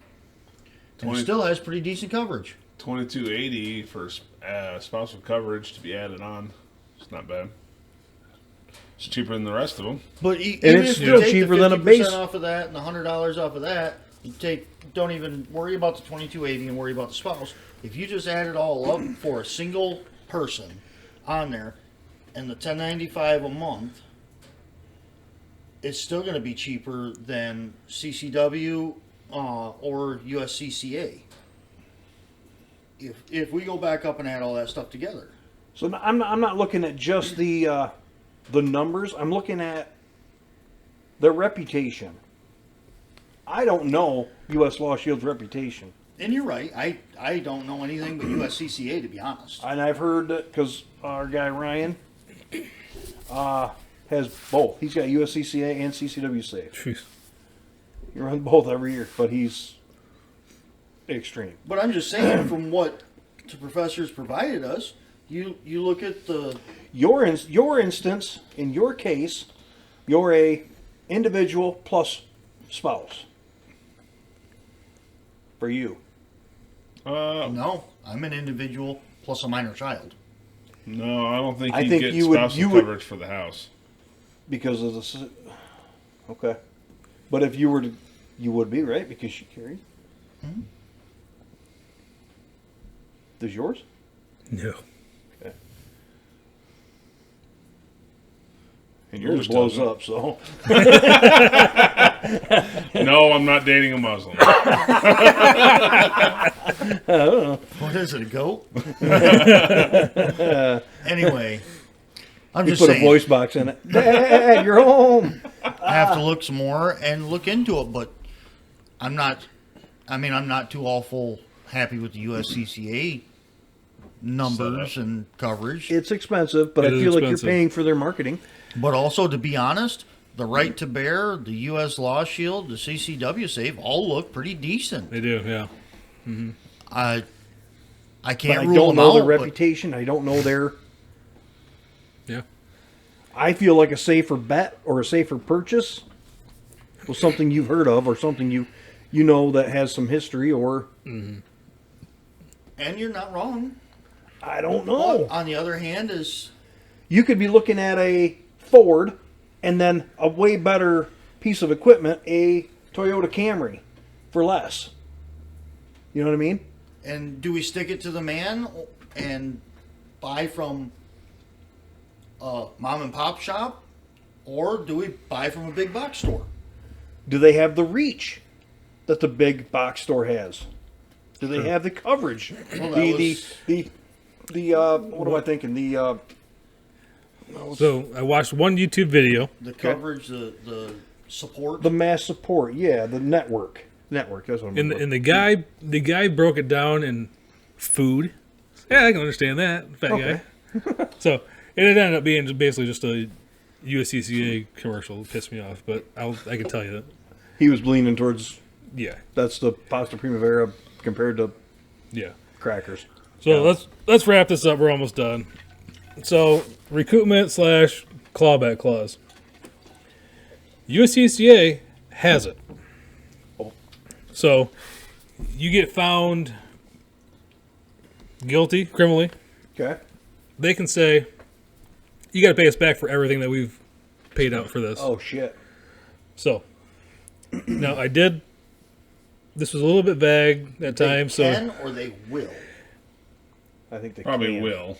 And it 20 still has pretty decent coverage. $22.80 for spousal coverage to be added on. It's not bad. It's cheaper than the rest of them. But And even it's if you still take cheaper the than a 50% base. off of that and the $100 off of that, Don't even worry about the 2280 and worry about the spouse. If you just add it all up for a single person on there, and the 1095 a month, it's still going to be cheaper than CCW or USCCA. If we go back up and add all that stuff together. So I'm not looking at just the numbers. I'm looking at their reputation. I don't know U.S. Law Shield's reputation. And you're right. I don't know anything but USCCA, to be honest. And I've heard that because our guy Ryan has both. He's got USCCA and CCW safe. Jeez. He runs both every year, but he's extreme. But I'm just saying, from what the professors provided us, you look at the... Your instance, in your case, you're a individual plus spouse. For you. No, I'm an individual plus a minor child. No, I don't think I you think get you would- spousal you would- coverage for the house. Because of the... Okay. But if you were to... You would be, right? Because she carried. Hmm? Does yours? No. Okay. And yours Yours blows doesn't. up, so... No, I'm not dating a Muslim. What is it, a goat? Anyway, I'm You just put a saying, voice box in it. Dad, you're home! I have to look some more and look into it, but I'm not too awful happy with the USCCA numbers and coverage. It's expensive, but It I is feel like expensive. you're paying for their marketing. But also, to be honest, the Right to Bear, the U.S. Law Shield, the CCW Save all look pretty decent. They do, yeah. I But can't I rule don't them know out. their but reputation. I don't know their... Yeah. I feel like a safer bet or a safer purchase was something you've heard of or something you know that has some history or... and you're not wrong. I don't But know. on the other hand, is You could be looking at a Ford and then a way better piece of equipment, a Toyota Camry, for less. You know what I mean? and do we stick it to the man and buy from a mom and pop shop, or do we buy from a big box store? Do they have the reach that the big box store has? Do they have the coverage? Well, that The what am I thinking? So I watched one YouTube video. The coverage, the support. The mass support, yeah, the network. That's what I'm And looking the guy broke it down in food. Yeah, I can understand that, fat Okay. guy. So it ended up being basically just a USCCA commercial. It pissed me off, but I can tell you that. He was leaning towards Yeah, that's the pasta primavera compared to yeah. crackers. So let's wrap this up. We're almost done. So recoupment / clawback clause. USCCA has it. So you get found guilty criminally, Okay. they can say, you got to pay us back for everything that we've paid out for this. Oh shit. So now this was a little bit vague at They times, so can or they will. I think they Probably can. will.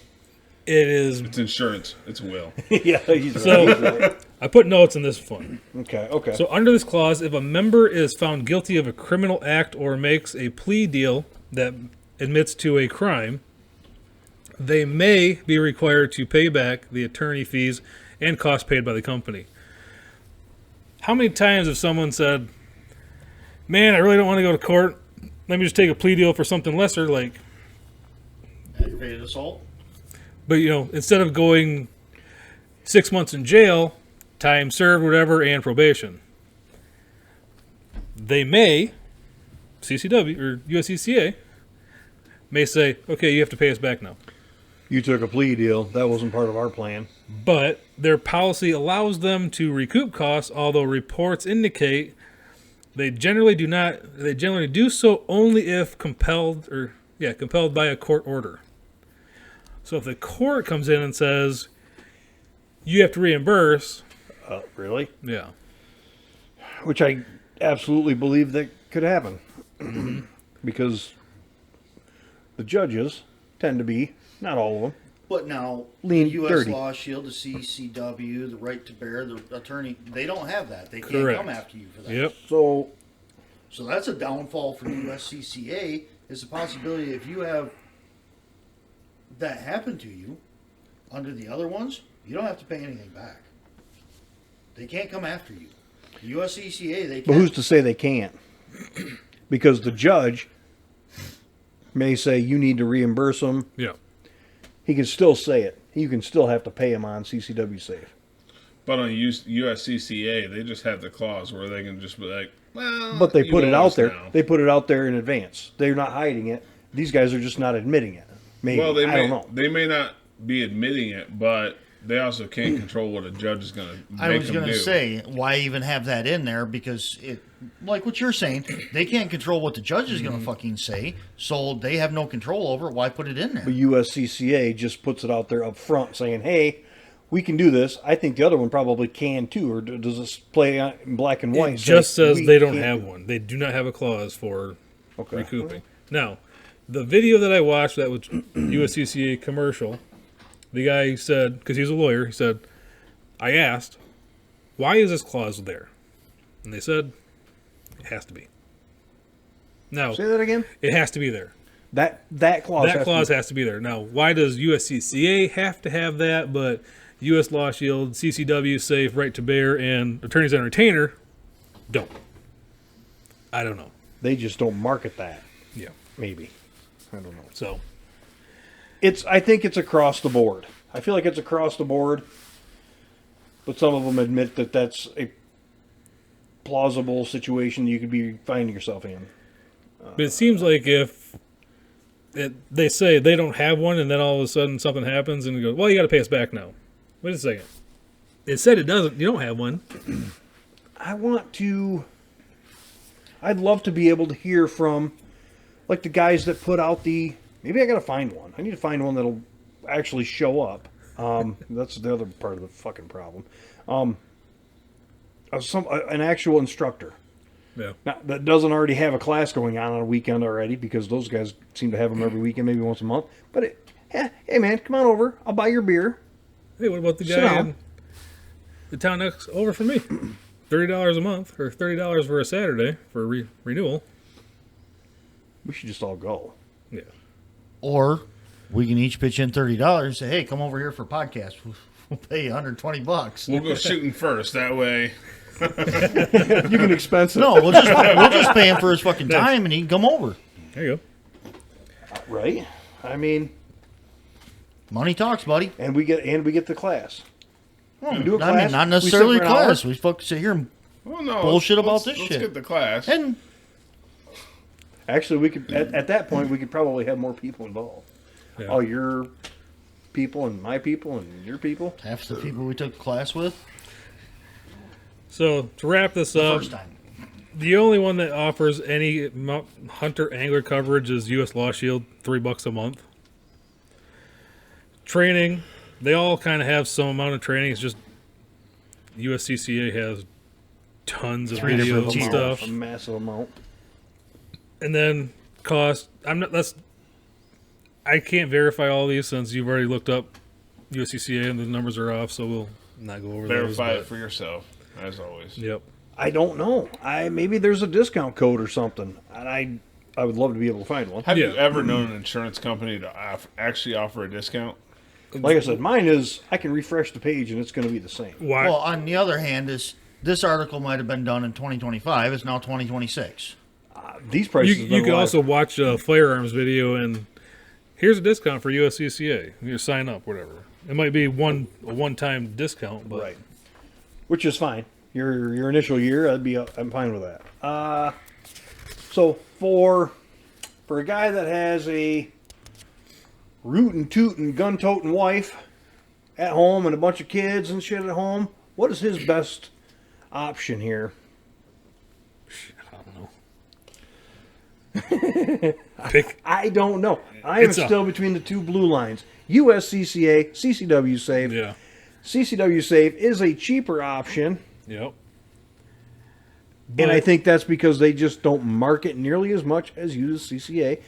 it is. It's insurance. It's will. Yeah, he's right. So- He's right. I put notes in this one. Okay. So under this clause, if a member is found guilty of a criminal act or makes a plea deal that admits to a crime, they may be required to pay back the attorney fees and costs paid by the company. How many times have someone said, man, I really don't want to go to court. Let me just take a plea deal for something lesser, like, Aggravated assault. but instead of going 6 months in jail, time served, whatever, and probation. They may, CCW or USCCA, may say, okay, you have to pay us back now. You took a plea deal. That wasn't part of our plan. But their policy allows them to recoup costs, although reports indicate they generally do not. They generally do so only if compelled by a court order. So if the court comes in and says you have to reimburse, Really? yeah, Which I absolutely believe that could happen. Because the judges tend to be, not all of them, But now, Lean the U.S. dirty. Law Shield, the CCW, the right to bear, the attorney, they don't have that. They can't Correct. come after you for that. Yep. so So that's a downfall for USCCA, is the possibility if you have that happen to you under the other ones, you don't have to pay anything back. They can't come after you. The USCCA, they but can. who's to say they can't? Because the judge may say you need to reimburse them. Yeah. He can still say it. You can still have to pay him on CCW Safe. But on USCCA, they just have the clause where they can just be like, well, But they you put it owe out us there. now. They put it out there in advance. They're not hiding it. These guys are just not admitting it. Maybe. Well, I don't know. They may not be admitting it, but they also can't control what a judge is going to make I was them going do. to say, why even have that in there? Because it, like what you're saying, they can't control what the judge is going to fucking say, so they have no control over it. Why put it in there? But USCCA just puts it out there up front saying, hey, we can do this. I think the other one probably can too. Or does this play in black and white? It just say, says we they don't can't have do it? one. They do not have a clause for Okay. recouping. Now, the video that I watched that was USCCA commercial, the guy said, because he's a lawyer, he said, I asked, why is this clause there? And they said, it has to be. Now, Say that again? it has to be there. That clause. That clause has to be there. Now, why does USCCA have to have that, but U.S. Law Shield, CCW, Safe, Right to Bear, and Attorneys and Retainer don't? I don't know. They just don't market that. Yeah. Maybe. I don't know. So, I think it's across the board. I feel like it's across the board. But some of them admit that that's a plausible situation you could be finding yourself in. but it seems like if they say they don't have one, and then all of a sudden something happens, and it goes, well, you got to pay us back now. Wait a second. It said it doesn't. You don't have one. I'd love to be able to hear from, like, the guys that put out maybe I gotta find one. I need to find one that'll actually show up. That's the other part of the fucking problem. An actual instructor. Yeah. Now, that doesn't already have a class going on a weekend already, because those guys seem to have them every weekend, maybe once a month. But, hey man, come on over. I'll buy your beer. Hey, what about the Sit guy down. in the town next over from me? $30 a month, or $30 for a Saturday for renewal. We should just all go. Yeah. Or we can each pitch in $30. Say, hey, come over here for a podcast. We'll pay you $120. We'll go shooting first. That way, You can expense it. No, we'll just pay him for his fucking time, and he can come over. There you go. Right? I mean, Money talks, buddy. and we get the class. We do a I mean, class, not we necessarily sit for an hour. class. We fucking sit here and well, no Bullshit about let's- this let's shit. get the class. and Actually, we could at that point we could probably have more people involved. Yeah. All your people and my people and your people. half the people we took class with So to wrap this the up, first time. the only one that offers any hunter angler coverage is U.S. Law Shield, $3 a month. Training, they all kind of have some amount of training. It's just USCCA has tons of Three different videos and tiers. stuff. A massive amount. And then cost. I can't verify all these since you've already looked up USCCA and the numbers are off, so we'll not go over Verify those. it for yourself, as always. Yep. I don't know. Maybe there's a discount code or something, and I would love to be able to find one. Have you Yeah. ever known an insurance company to actually offer a discount? Like I said, mine is I can refresh the page and it's going to be the same. Why? Well, on the other hand, this article might have been done in 2025. It's now 2026. These prices. You have been can alive. also watch a firearms video, and here's a discount for USCCA. You sign up, whatever. It might be a one-time discount, but right, which is fine. Your initial year, I'm fine with that. So for a guy that has a rootin' tootin' gun toting wife at home and a bunch of kids and shit at home, what is his best option here? I don't know. Pick. I don't know. I am It's a- still between the two blue lines. USCCA, CCW Safe. Yeah. CCW Safe is a cheaper option. Yep. And I think that's because they just don't market nearly as much as USCCA.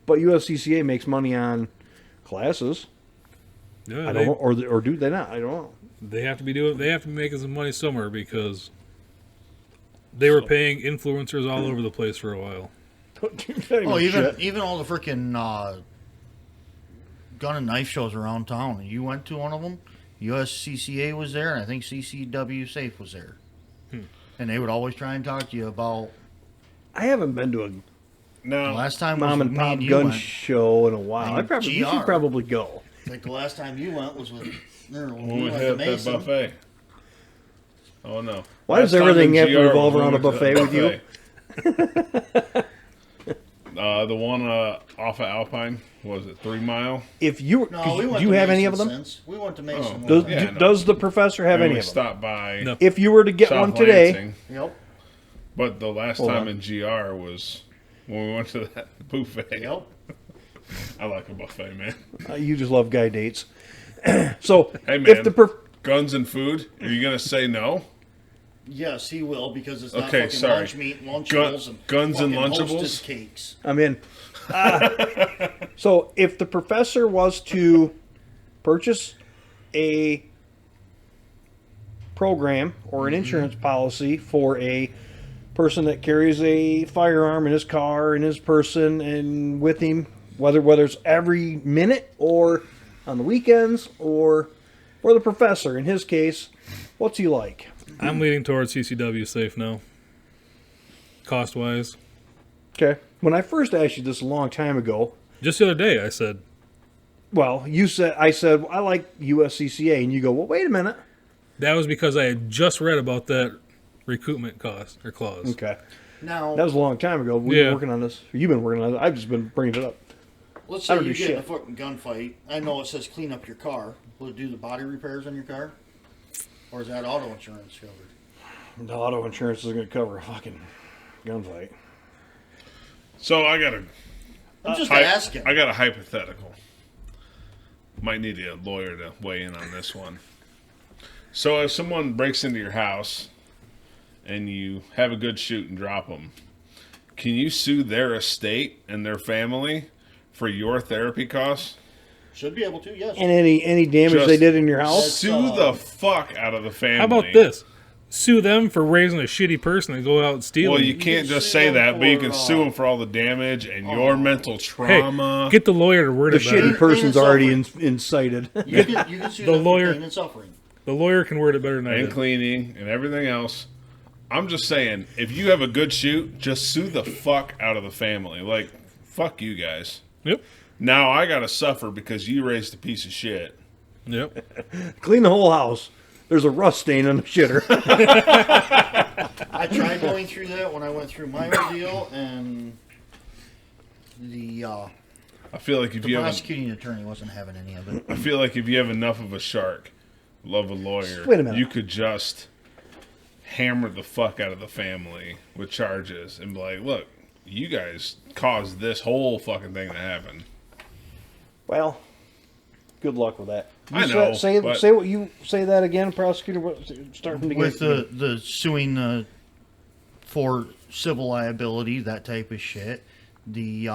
But USCCA makes money on classes. Yeah, I don't know, or do they not? I don't know. They have to be doing. They have to be making some money somewhere because they were paying influencers all over the place for a while. Oh, even all the freaking gun and knife shows around town. You went to one of them. USCCA was there, and I think CCW Safe was there. And they would always try and talk to you about. I haven't been to a No. Last time mom was and me pop you gun went. show in a while. And You should GR. probably go. Like the last time you went was with. When you we went to had that Mason. buffet. Oh no! Why does Last time everything in have to GR revolve was around a when we buffet went with to the buffet. The one off of Alpine, was it 3 Mile? If you No, we went do you to have any Mason of them? Since. We went to Mason. Oh. one Does, time. Yeah, no. does the professor have And any we of them? stopped by No. If you were to get South one today, Lansing, Yep. but the last Hold time on. in GR was when we went to that buffet. Yep. I like a buffet, man. you just love guy dates. So Hey, man. if the Guns and food? Are you gonna say no? Yes, he will because it's not Okay, fucking sorry. lunch meat, Lunchables, and Guns and fucking Lunchables? Hostess cakes. I'm in. So if the professor was to purchase a program or an insurance policy for a person that carries a firearm in his car, in his person, and with him, whether it's every minute or on the weekends, or for the professor, in his case, what's he like? I'm leaning towards CCW Safe now. Cost wise, Okay. When I first asked you this a long time ago, just the other day I said well, I said I like USCCA, and you go, well, wait a minute. that was because I had just read about that recoupment cost or clause. Okay. Now, That was a long time ago. We've Yeah. been working on this. You've been working on it. I've just been bringing it up. let's I say don't you do get in a shit. fucking gunfight. I know it says clean up your car. Will it do the body repairs on your car? Or is that auto insurance covered? The auto insurance is going to cover a fucking gunfight. So I got a I'm just asking. I got a hypothetical. Might need a lawyer to weigh in on this one. So if someone breaks into your house and you have a good shoot and drop them, can you sue their estate and their family for your therapy costs? Should be able to, yes. And any damage Just they did in your house? Sue the fuck out of the family. How about this? Sue them for raising a shitty person and go out and steal. Well, you can can't just sue say them that, but you for, can sue them for all the damage and your mental Hey, trauma. get the lawyer to word The it better. shitty person's and already suffering. incited. You can sue The them lawyer- for pain and suffering. The lawyer can word it better than I and did. cleaning and everything else. I'm just saying, if you have a good shoot, just sue the fuck out of the family. Like, fuck you guys. Yep. Now I gotta suffer because you raised a piece of shit. Yep. Clean the whole house. There's a rust stain on the shitter. I tried going through that when I went through my ordeal, and the I feel like if you have, prosecuting attorney wasn't having any of it. I feel like if you have enough of a shark, love a lawyer, Wait a minute. you could just hammer the fuck out of the family with charges and be like, look, you guys caused this whole fucking thing to happen. Well, good luck with that. You I know, Say but- what you say that again, prosecutor. Start from the With beginning. the suing for civil liability, that type of shit. The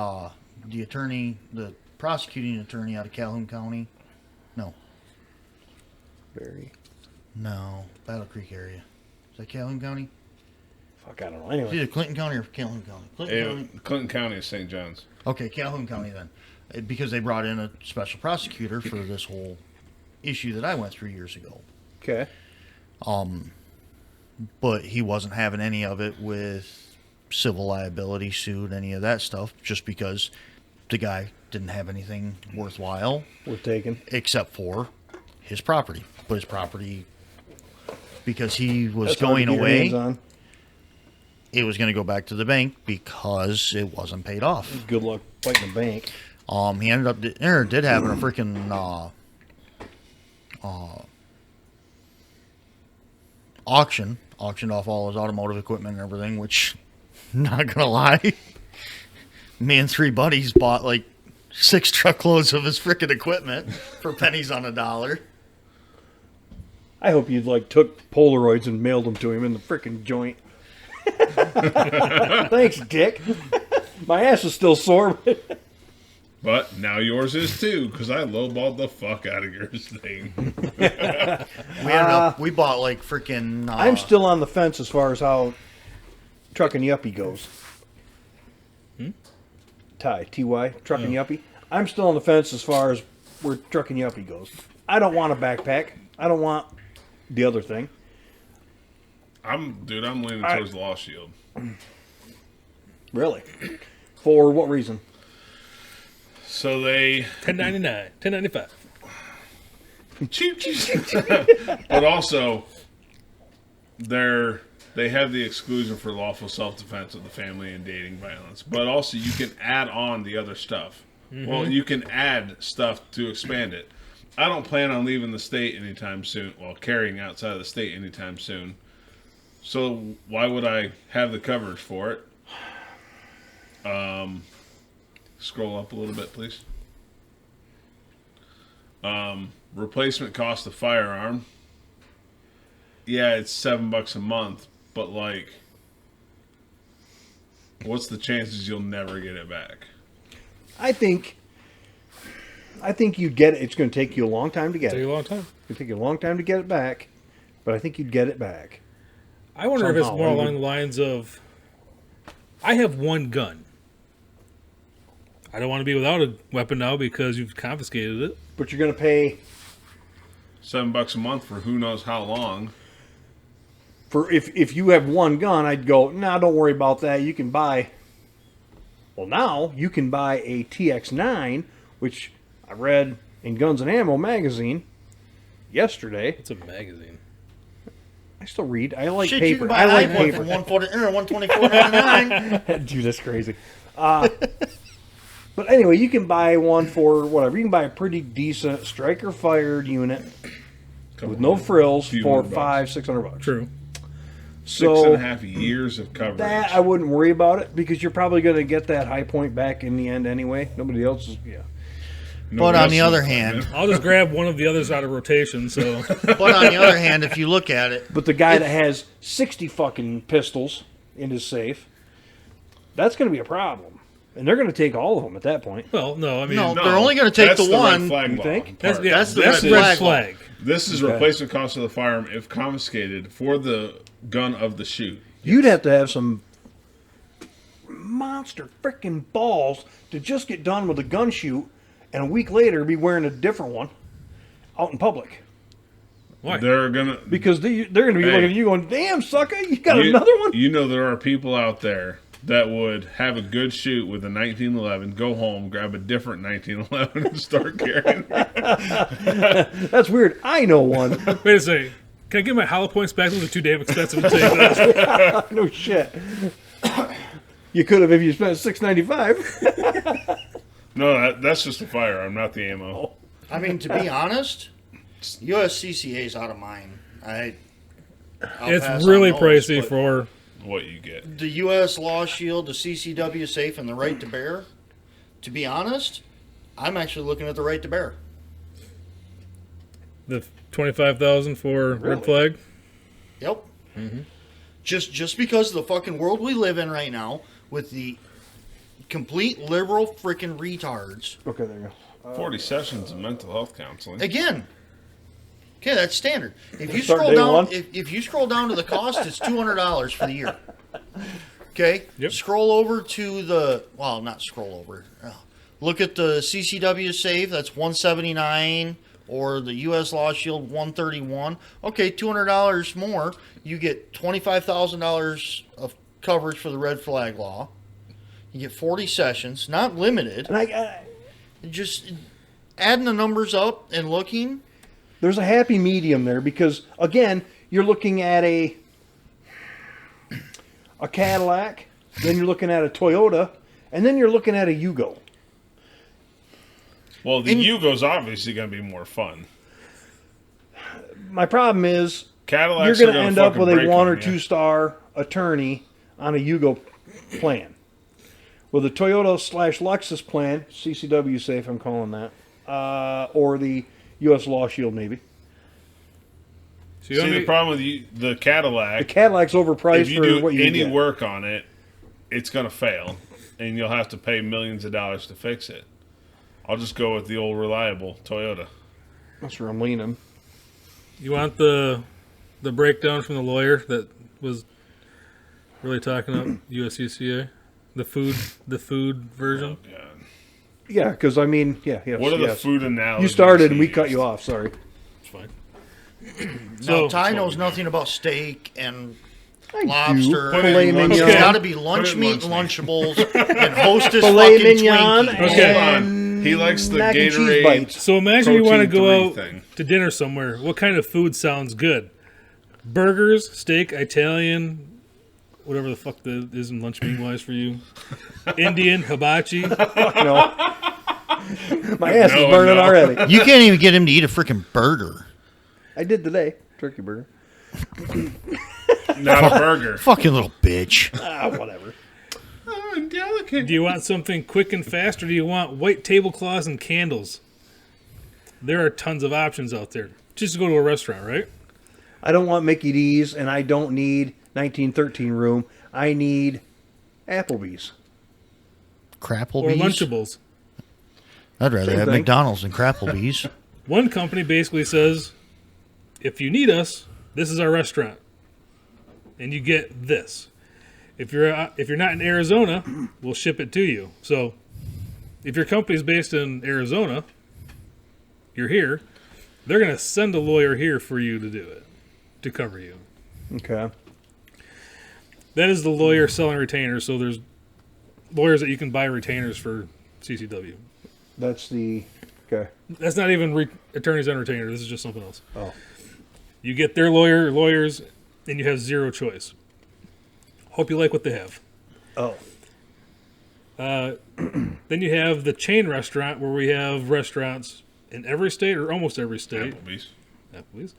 attorney, the prosecuting attorney out of Calhoun County, no, Battle Creek area. Is that Calhoun County? Fuck, I don't know. It's Anyway, either Clinton County or Calhoun County. Clinton County. Clinton County is St. John's. Okay, Calhoun County then. Because they brought in a special prosecutor for this whole issue that I went through years ago. okay. But he wasn't having any of it with civil liability suit, any of that stuff, just because the guy didn't have anything worthwhile We're taken. except for his property. But his property, because he was That's hard to going get your away, hands on. it was going to go back to the bank because it wasn't paid off. Good luck fighting the bank. He ended up did having a freaking auctioned off all his automotive equipment and everything, which, not gonna lie, me and 3 buddies bought like 6 truckloads of his freaking equipment for pennies on a dollar. I hope you took Polaroids and mailed them to him in the frickin' joint. Thanks, Dick. My ass is still sore. But now yours is too, because I lowballed the fuck out of yours thing. We bought like freaking. I'm still on the fence as far as how Truckin' Yuppie goes. Ty, Truckin' Yuppie. I'm still on the fence as far as where Truckin' Yuppie goes. I don't want a backpack. I don't want the other thing. I'm leaning towards Law Shield. Really? For what reason? So they $10.99, $10.95. cheap. But also, they have the exclusion for lawful self-defense of the family and dating violence. But also, you can add on the other stuff. Mm-hmm. Well, you can add stuff to expand it. I don't plan on leaving the state anytime soon. Well, carrying outside of the state anytime soon. So why would I have the coverage for it? Scroll up a little bit, please. Replacement cost of firearm. Yeah, it's $7 a month, but like, what's the chances you'll never get it back? I think you'd get it. It's going to take you a long time to get it. Take a long time. It'll take you a long time to get it back, but I think you'd get it back. I wonder if it's Somehow, more along the lines of, I have one gun. I don't want to be without a weapon now because you've confiscated it. But you're going to pay $7 a month for who knows how long. for if you have one gun. I'd go, nah, don't worry about that. You can buy. Well, now you can buy a TX9, which I read in Guns and Ammo magazine yesterday. It's a magazine. I still read. I like Shit, paper. you can buy I an like iPhone paper. for $124.99. Dude, that's crazy. But anyway, you can buy one for whatever. You can buy a pretty decent striker-fired unit with no frills few for more bucks. $500-600. True. So 6.5 years of coverage. that I wouldn't worry about it because you're probably going to get that high point back in the end anyway. Nobody else is. Yeah. But on the other hand, I'll just grab one of the others out of rotation. So but on the other hand, if you look at it, But the guy that has 60 fucking pistols in his safe, that's going to be a problem. And they're going to take all of them at that point. well, no, I mean, No. They're only gonna take that's the red one, flag you law think? that's, part. yeah, That's the that's red red flag. flag. This is Okay. replacement cost of the firearm if confiscated for the gun of the shoot. You'd have to have some monster freaking balls to just get done with a gun shoot and a week later be wearing a different one out in public. Why? They're gonna Because they're going to be Hey. looking at you going, damn, sucker, you got you, another one? You know there are people out there that would have a good shoot with a 1911, go home, grab a different 1911, and start carrying it. That's weird. I know one. Wait a second. Can I get my hollow points back? Those are too damn expensive to take those. No shit. You could have if you spent $695. No, that's just a firearm, not the ammo. I mean, to be honest, USCCA's out of mine. I'll pass It's on really those, pricey but for. What you get. the U.S. Law Shield, the CCW Safe, and the Right to Bear. To be honest, I'm actually looking at the Right to Bear. The $25,000 for Really? red flag. Yep. Just because of the fucking world we live in right now, with the complete liberal freaking retards. Okay, there you go. 40 sessions of mental health counseling. Again. Okay, that's standard. If you Start scroll day down, one. if you scroll down to the cost, it's $200 for the year. Okay. Yep. Scroll over to the not scroll over. Look at the CCW Safe. That's $179, or the U.S. Law Shield $131. Okay, $200 more. You get $25,000 of coverage for the red flag law. You get 40 sessions, not limited. And I Just adding the numbers up and looking. there's a happy medium there because, again, you're looking at a Cadillac, then you're looking at a Toyota, and then you're looking at a Yugo. Well, the Yugo's obviously going to be more fun. My problem is Cadillacs you're are going to gonna end up fucking with a break 1 on or you. 2 star attorney on a Yugo plan. With a Toyota/Lexus plan, CCW Safe, I'm calling that, or the U.S. Law Shield, maybe. So you See, the problem with the The Cadillac, Cadillac's overpriced if you for do what you any get. work on it, it's going to fail. And you'll have to pay millions of dollars to fix it. I'll just go with the old reliable Toyota. That's where I'm leaning. You want the breakdown from the lawyer that was really talking up USCCA? The food version? Oh, God. Yeah, because I mean, yes, What are the yes. food analogies? You started and we used? cut you off. Sorry. It's fine. No, Ty knows nothing about steak and I lobster. Put it Filet in lunch mignon. It's meat. got to be Put lunch it in meat, lunch Lunchables, and Hostess Filet fucking mignon Twinkies. Okay. Hold on. He likes the mac and cheese Gatorade. bites. So imagine you want to Protein go 3 out thing. to dinner somewhere. What kind of food sounds good? Burgers, steak, Italian, whatever the fuck that is in lunch meat wise for you. Indian, hibachi. No. My ass is No, burning no. already. You can't even get him to eat a freaking burger. I did today. Turkey burger. Not a burger. Fucking little bitch. Whatever. Oh, delicate. Do you want something quick and fast, or do you want white tablecloths and candles? There are tons of options out there. Just go to a restaurant, right? I don't want Mickey D's, and I don't need 1913 room. I need Applebee's. Or Crapplebee's? Lunchables. I'd rather Same have thing. McDonald's than Crapplebee's. One company basically says, if you need us, this is our restaurant, and you get this. If you're not in Arizona, we'll ship it to you. So, if your company's based in Arizona, you're here. They're gonna send a lawyer here for you to do it, to cover you. Okay. That is the lawyer selling retainers. So there's lawyers that you can buy retainers for CCW. That's the... Okay. That's not even attorneys on retainer. This is just something else. Oh. You get their lawyers, and you have zero choice. Hope you like what they have. Oh. Then you have the chain restaurant, where we have restaurants in every state or almost every state. Applebee's. Applebee's.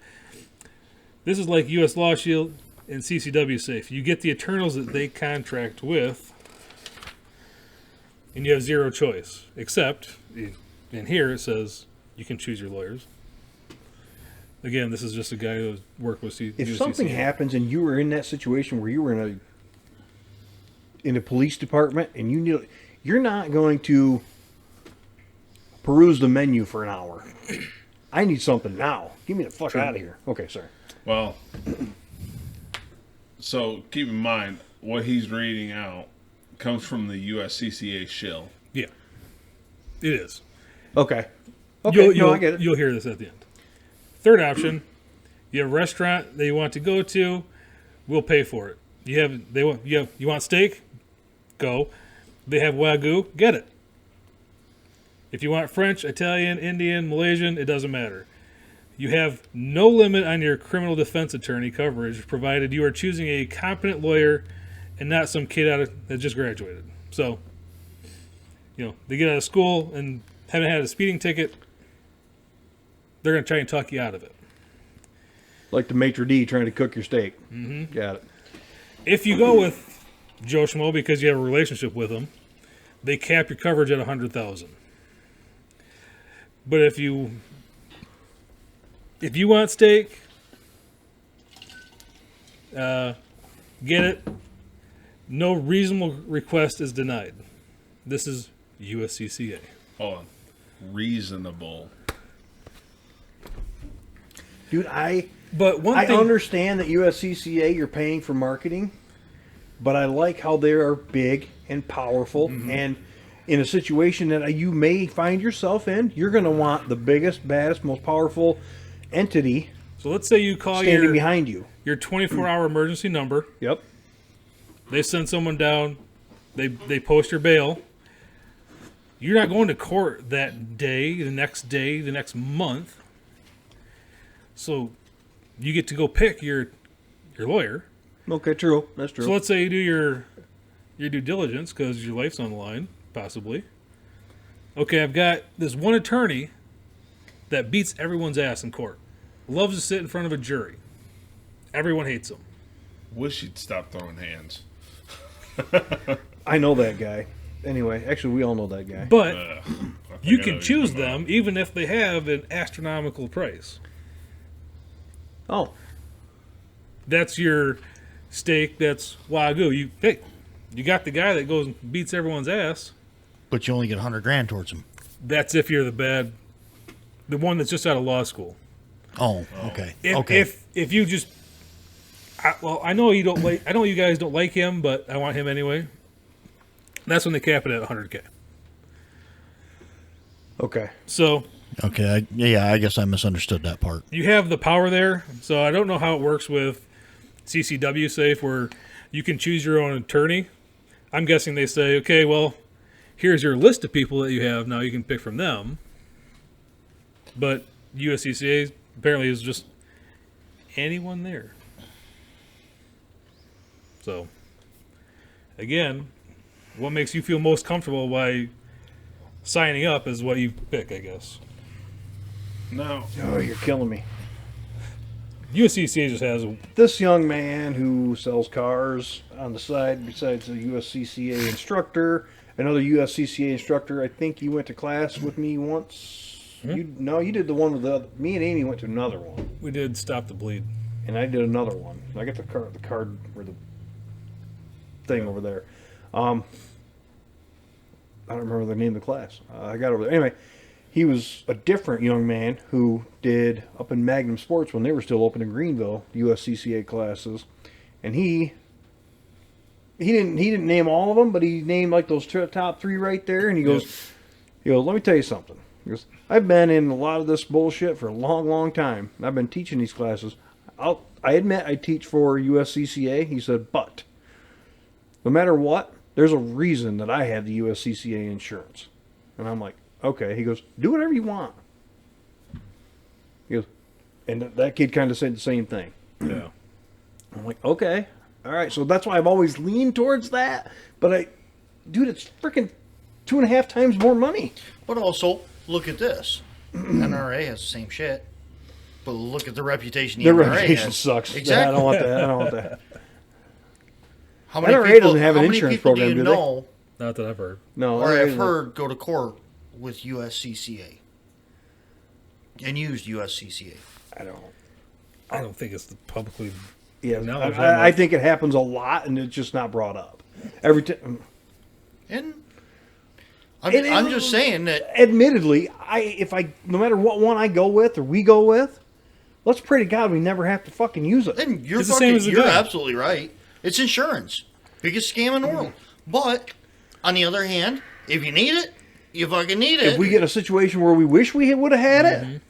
This is like U.S. Law Shield and CCW Safe. You get the attorneys that they contract with, and you have zero choice. Except, in here it says you can choose your lawyers. Again, this is just a guy who worked with If something happens and you were in that situation where you were in a police department and you knew, you're not going to peruse the menu for an hour. I need something now. Get me the fuck out of here. Okay, sorry. Well, so keep in mind, what he's reading out comes from the USCCA shill. Yeah, it is. Okay. Okay, You'll, I get it. You'll hear this at the end. Third option, you have a restaurant that you want to go to, we'll pay for it. You want steak? Go. They have Wagyu, get it. If you want French, Italian, Indian, Malaysian, it doesn't matter. You have no limit on your criminal defense attorney coverage, provided you are choosing a competent lawyer and not some kid that just graduated. So, they get out of school and haven't had a speeding ticket, they're going to try and talk you out of it. Like the maitre d' trying to cook your steak. Mm-hmm. Got it. If you go with Joe Schmo because you have a relationship with him, they cap your coverage at $100,000. But if you want steak, get it. No reasonable request is denied. This is USCCA. Hold on. Reasonable. Dude, I But thing, understand that USCCA, you're paying for marketing, but I like how they are big and powerful. Mm-hmm. And in a situation that you may find yourself in, you're going to want the biggest, baddest, most powerful entity so let's say you call standing behind you. your 24-hour emergency number. Yep. They send someone down. They post your bail. You're not going to court that day, the next month. So you get to go pick your lawyer. Okay, true. That's true. So let's say you do your due diligence because your life's on the line, possibly. Okay, I've got this one attorney that beats everyone's ass in court. Loves to sit in front of a jury. Everyone hates him. Wish he'd stop throwing hands. I know that guy. Anyway, actually, we all know that guy. But I you think I know can who choose you're talking them even if they have an astronomical price. Oh, that's your steak. That's Wagyu. You got the guy that goes and beats everyone's ass. But you only get $100,000 towards him. That's if you're the one that's just out of law school. Oh, okay. If you just, I know you don't like. I know you guys don't like him, but I want him anyway. That's when they cap it at $100K. Okay. So. Okay. I guess I misunderstood that part. You have the power there, so I don't know how it works with CCW Safe, where you can choose your own attorney. I'm guessing they say, okay, well, here's your list of people that you have. Now you can pick from them. But USCCA apparently is just anyone there. So, again, what makes you feel most comfortable by signing up is what you pick, I guess. No. Oh, you're killing me. USCCA just has This young man who sells cars on the side, besides a USCCA instructor, another USCCA instructor. I think you went to class with me once. You did the one with the other. Me and Amy went to another one, we did Stop the Bleed. and I did another one. I got the card or the thing over there. I don't remember the name of the class. I got over there anyway. He was a different young man who did up in Magnum Sports when they were still open in Greenville, USCCA classes, and he didn't name all of them, but he named like those top three right there, and he goes, let me tell you something. He goes, I've been in a lot of this bullshit for a long, long time. I've been teaching these classes. I admit I teach for USCCA. He said, but no matter what, there's a reason that I have the USCCA insurance. And I'm like, okay. He goes, do whatever you want. He goes, and that kid kind of said the same thing. Yeah. I'm like, okay. All right. So that's why I've always leaned towards that. But dude, it's freaking 2.5 times more money. But also, look at this. NRA has the same shit. But look at the reputation the Their NRA reputation has. sucks. Exactly. Yeah, I don't want that. I don't want that. How many NRA people, doesn't have an how many insurance people program, do you do they? know, Not that I've heard. No. or NRA I've doesn't. heard go to court with USCCA and used USCCA? I don't. I don't think it's the publicly. Yeah, No, I think it happens a lot, and it's just not brought up every time. And I'm just saying that. Admittedly, no matter what one I go with or we go with, let's pray to God we never have to fucking use it. And you're It's the same as the you're gun. absolutely right. It's insurance, biggest scam in the world. But on the other hand, if you need it, you fucking need it. If we get a situation where we wish we would have had it,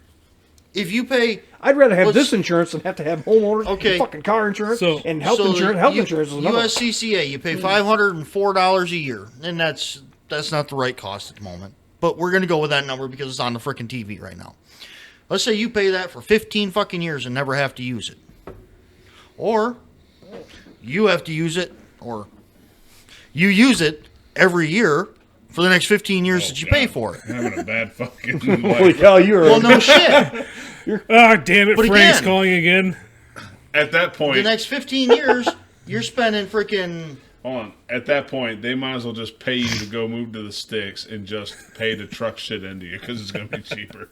If you pay, I'd rather have Let's- this insurance than have to have homeowners, Okay. and fucking car insurance, So- and health so insurance. Health you- insurance is another. USCCA, you pay $504 a year, and that's not the right cost at the moment. But we're gonna go with that number because it's on the frickin' TV right now. Let's say you pay that for 15 fucking years and never have to use it, or you have to use it, or you use it every year for the next 15 years that you pay for it. Having a bad fucking Holy life. cow, you're Well, no shit. Ah, damn it! But Frank's again- calling again. At that The point, next 15 years, you're spending freaking. hold on. At that point, they might as well just pay you to go move to the sticks and just pay to truck shit into you because it's going to be cheaper.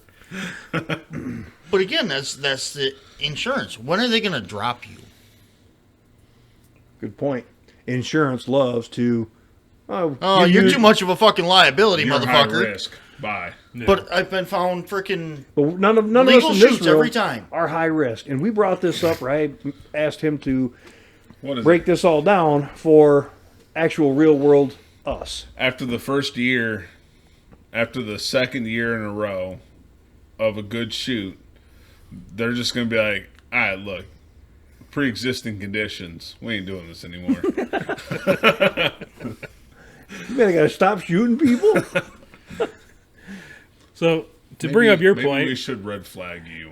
But again, that's the insurance. When are they going to drop you? Good point. Insurance loves to. Oh, you're too much of a fucking liability, You're high motherfucker. risk. Bye. But I've been found freaking. But none of us Legal in this shoots room every time. are high risk, and we brought this up. Right, asked him to What is break it? this all down for actual real world us. After the first year, after the second year in a row of a good shoot, they're just going to be like, all right, look, pre-existing conditions, we ain't doing this anymore. You man, I gotta stop shooting people. So to bring up your maybe point, we should red flag you.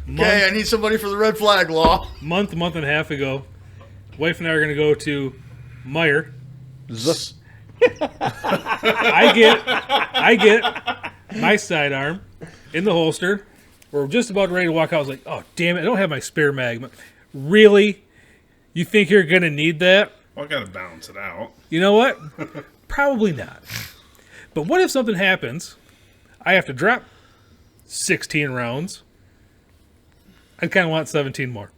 Okay, I need somebody for the red flag law. month and a half ago, wife and I are going to go to Meijer. I get my sidearm in the holster. We're just about ready to walk out. I was like, oh, damn it. I don't have my spare mag. Really? You think you're going to need that? Well, I got to balance it out. You know what? Probably not. But what if something happens? I have to drop 16 rounds. I'd kind of want 17 more.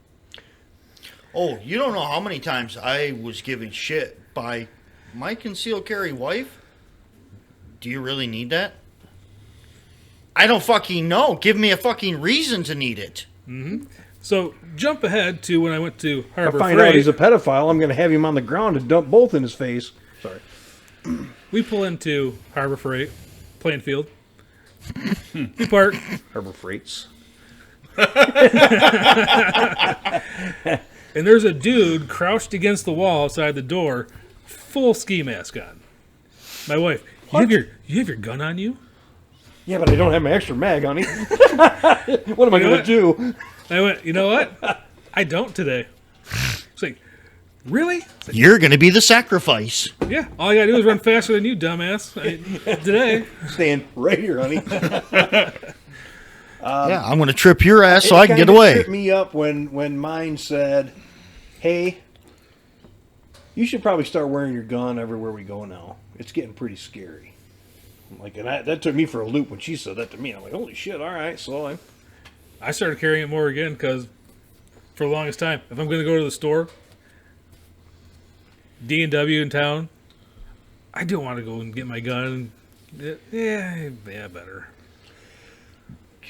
Oh, you don't know how many times I was given shit by my concealed carry wife. Do you really need that? I don't fucking know. Give me a fucking reason to need it. So jump ahead to when I went to If I Harbor find out Freight. he's a pedophile, I'm going to have him on the ground and dump both in his face. Sorry. We pull into Harbor Freight, Plainfield. We park. Harbor Freights. And there's a dude crouched against the wall outside the door, full ski mask on. My wife, you have your gun on you? Yeah, but I don't have my extra mag, honey. What am I going to do? I went, you know what? I don't today. It's like, really? It's like, You're going to be the sacrifice. yeah, all I gotta do is run faster than you, dumbass. Today. Stand right here, honey. Yeah, I'm going to trip your ass so It I can get kinda away. tripped me up when mine said, "Hey, you should probably start wearing your gun everywhere we go now. It's getting pretty scary." I'm like, and that took me for a loop when she said that to me. I'm like, "Holy shit! All right." So I started carrying it more again because for the longest time, if I'm going to go to the store, D&W in town, I don't want to go and get my gun. Yeah, better.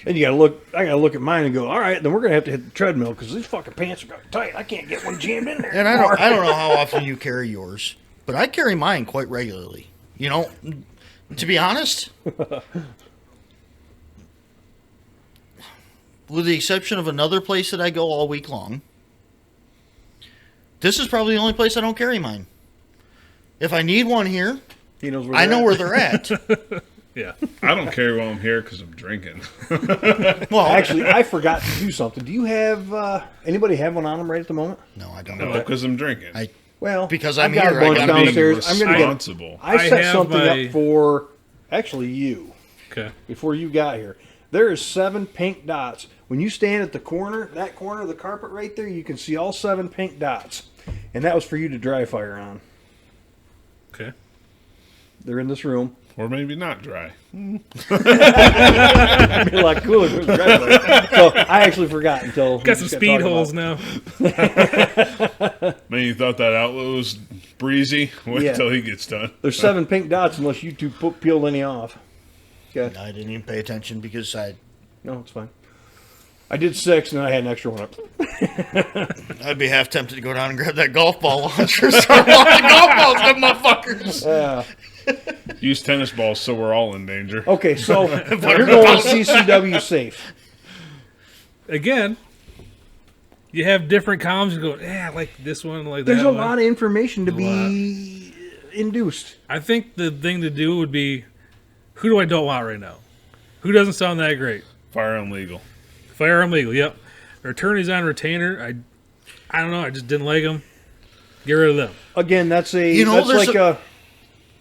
and you gotta look. I gotta look at mine and go, "All right, then we're gonna have to hit the treadmill because these fucking pants are tight. I can't get one jammed in there." And anymore." I don't know how often you carry yours, but I carry mine quite regularly. You know, to be honest, with the exception of another place that I go all week long, this is probably the only place I don't carry mine. If I need one here, He knows where I know at. where they're at. Yeah. I don't carry while I'm here because I'm drinking. Well, Actually, I forgot to do something. Do you have anybody have one on them right at the moment? no, I don't. No, because I'm drinking. Well, Because I've I'm got here, a bunch I gotta I'm be being downstairs. I'm gonna get. responsible. I set have something my- up for actually you Okay. before you got here. There is 7 pink dots. When you stand at the corner, that corner of the carpet right there, you can see all 7 pink dots, and that was for you to dry fire on. Okay. They're in this room. Or maybe not dry. It'd be a lot cooler if it was dry fire. So I actually forgot until Got some speed holes now. Man, you thought that outlet was breezy? Wait Yeah. till he gets done. There's 7 pink dots unless you two peeled any off. Okay. I didn't even pay attention because No, it's fine. I did 6 and then I had an extra one up. I'd be half tempted to go down and grab that golf ball launcher, start launching golf balls at motherfuckers. Yeah. Use tennis balls so we're all in danger. Okay, so you're going CCW safe. Again, you have different columns. You go, I like this one, I like There's that a one. lot of information to There's a be induced. I think the thing to do would be, who do I don't want right now? Who doesn't sound that great? Firearm legal. Firearm legal, yep. Their attorneys on retainer, I don't know, I just didn't like them. Get rid of them. Again, that's there's like a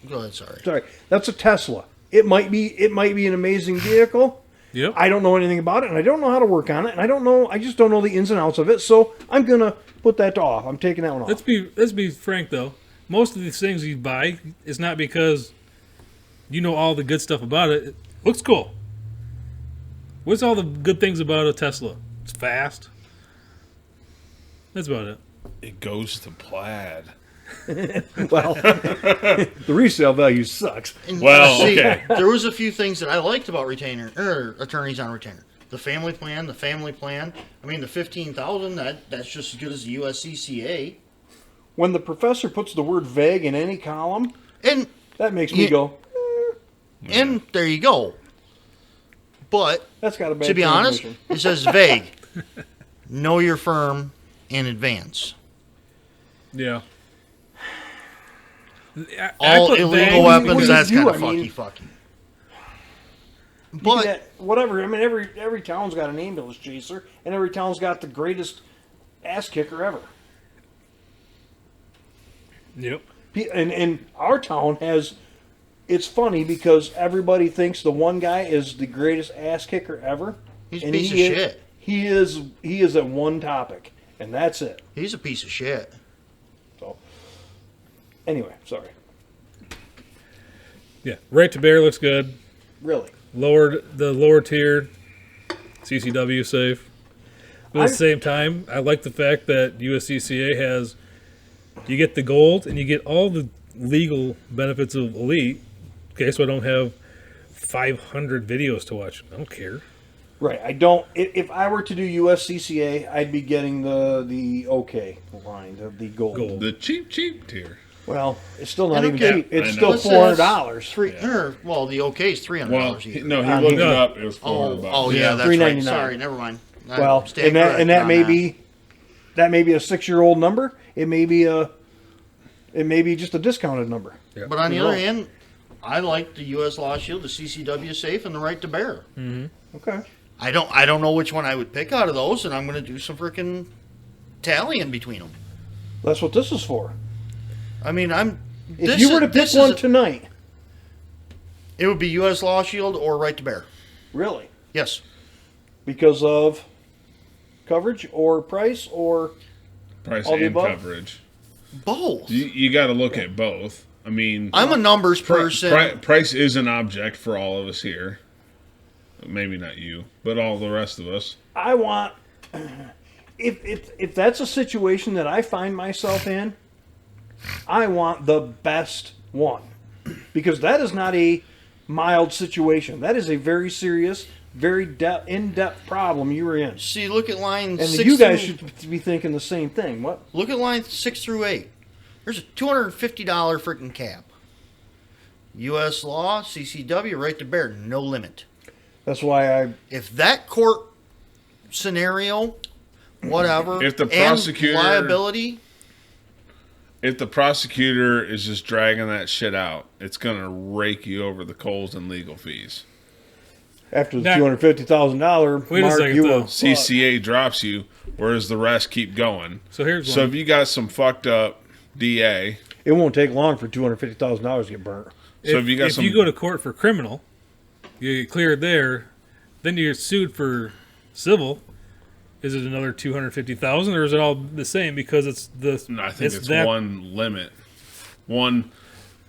Go ahead, sorry. sorry, that's a Tesla. It might be an amazing vehicle. Yep. I don't know anything about it, and I don't know how to work on it, and I just don't know the ins and outs of it. So I'm gonna put that off. I'm taking that one off. Let's be frank though. Most of these things you buy is not because you know all the good stuff about it. It looks cool. What's all the good things about a Tesla? It's fast. That's about it. It goes to plaid. Well, the resale value sucks. And Well, see, okay. there was a few things that I liked about attorneys on retainer. The family plan. I mean, the 15,000. That's just as good as the USCCA. When the professor puts the word vague in any column, And that makes me Yeah. go, and there you go. But that's got a bad to be honest, transmission. it says vague. Know your firm in advance. Yeah. All put illegal vague- What do weapons. you That's do? kind I of mean- fucky. You But can get whatever. I mean, every town's got an ambulance chaser, and every town's got the greatest ass kicker ever. Yep. And our town has. It's funny because everybody thinks the one guy is the greatest ass kicker ever. he's a and piece of he is- shit. He is at one topic, and that's it. He's a piece of shit. So, anyway, sorry. Yeah. Right to bear looks good. Really, The lower tier, CCW safe. But at the same time, I like the fact that USCCA has, you get the gold and you get all the legal benefits of Elite. Okay, so I don't have 500 videos to watch. I don't care. Right. I don't. If I were to do USCCA, I'd be getting the OK line, the gold. The cheap tier. Well, it's still not And even okay, cheap. It's I still know. $400. Well, the OK is $300. Well, even. no, he On looked here. it up. It was $400. Oh yeah, Yeah. that's right. $3.99. Sorry, never mind. Well, Stand and that corrected may on be a 6-year-old number. It may be just a discounted number. Yeah. But on the You're other wrong. hand, I like the U.S. Law Shield, the CCW Safe, and the Right to Bear. Okay. I don't know which one I would pick out of those, and I'm going to do some freaking tallying between them. That's what this is for. I mean, If you were to pick one tonight, it would be U.S. Law Shield or Right to Bear. really, Yes. because of coverage or price or Price all the and above? coverage. Both. You got to look at both. I mean, I'm a numbers person. price is an object for all of us here. Maybe not you, but all the rest of us. I want. If that's a situation that I find myself in, I want the best one, because that is not a mild situation. That is a very serious, very in-depth problem you were in, See, look at line and 6 you guys through, should be thinking the same thing. What? look at line 6 through 8. There's a $250 freaking cap. U.S. Law, CCW, Right to Bear, no limit. That's why If that court scenario, whatever, If the and prosecutor- liability, If the prosecutor is just dragging that shit out, it's going to rake you over the coals in legal fees. after the Now- $250,000 Wait a mark, second, you though. will. CCA drops you, whereas the rest keep going. So here's So one. if you got some fucked up DA, It won't take long for $250,000 to get burnt. so if you got if some, you go to court for criminal, you get cleared there, then you're sued for civil. Is it another 250,000, or is it all the same because it's the? no, I think it's that, one limit, one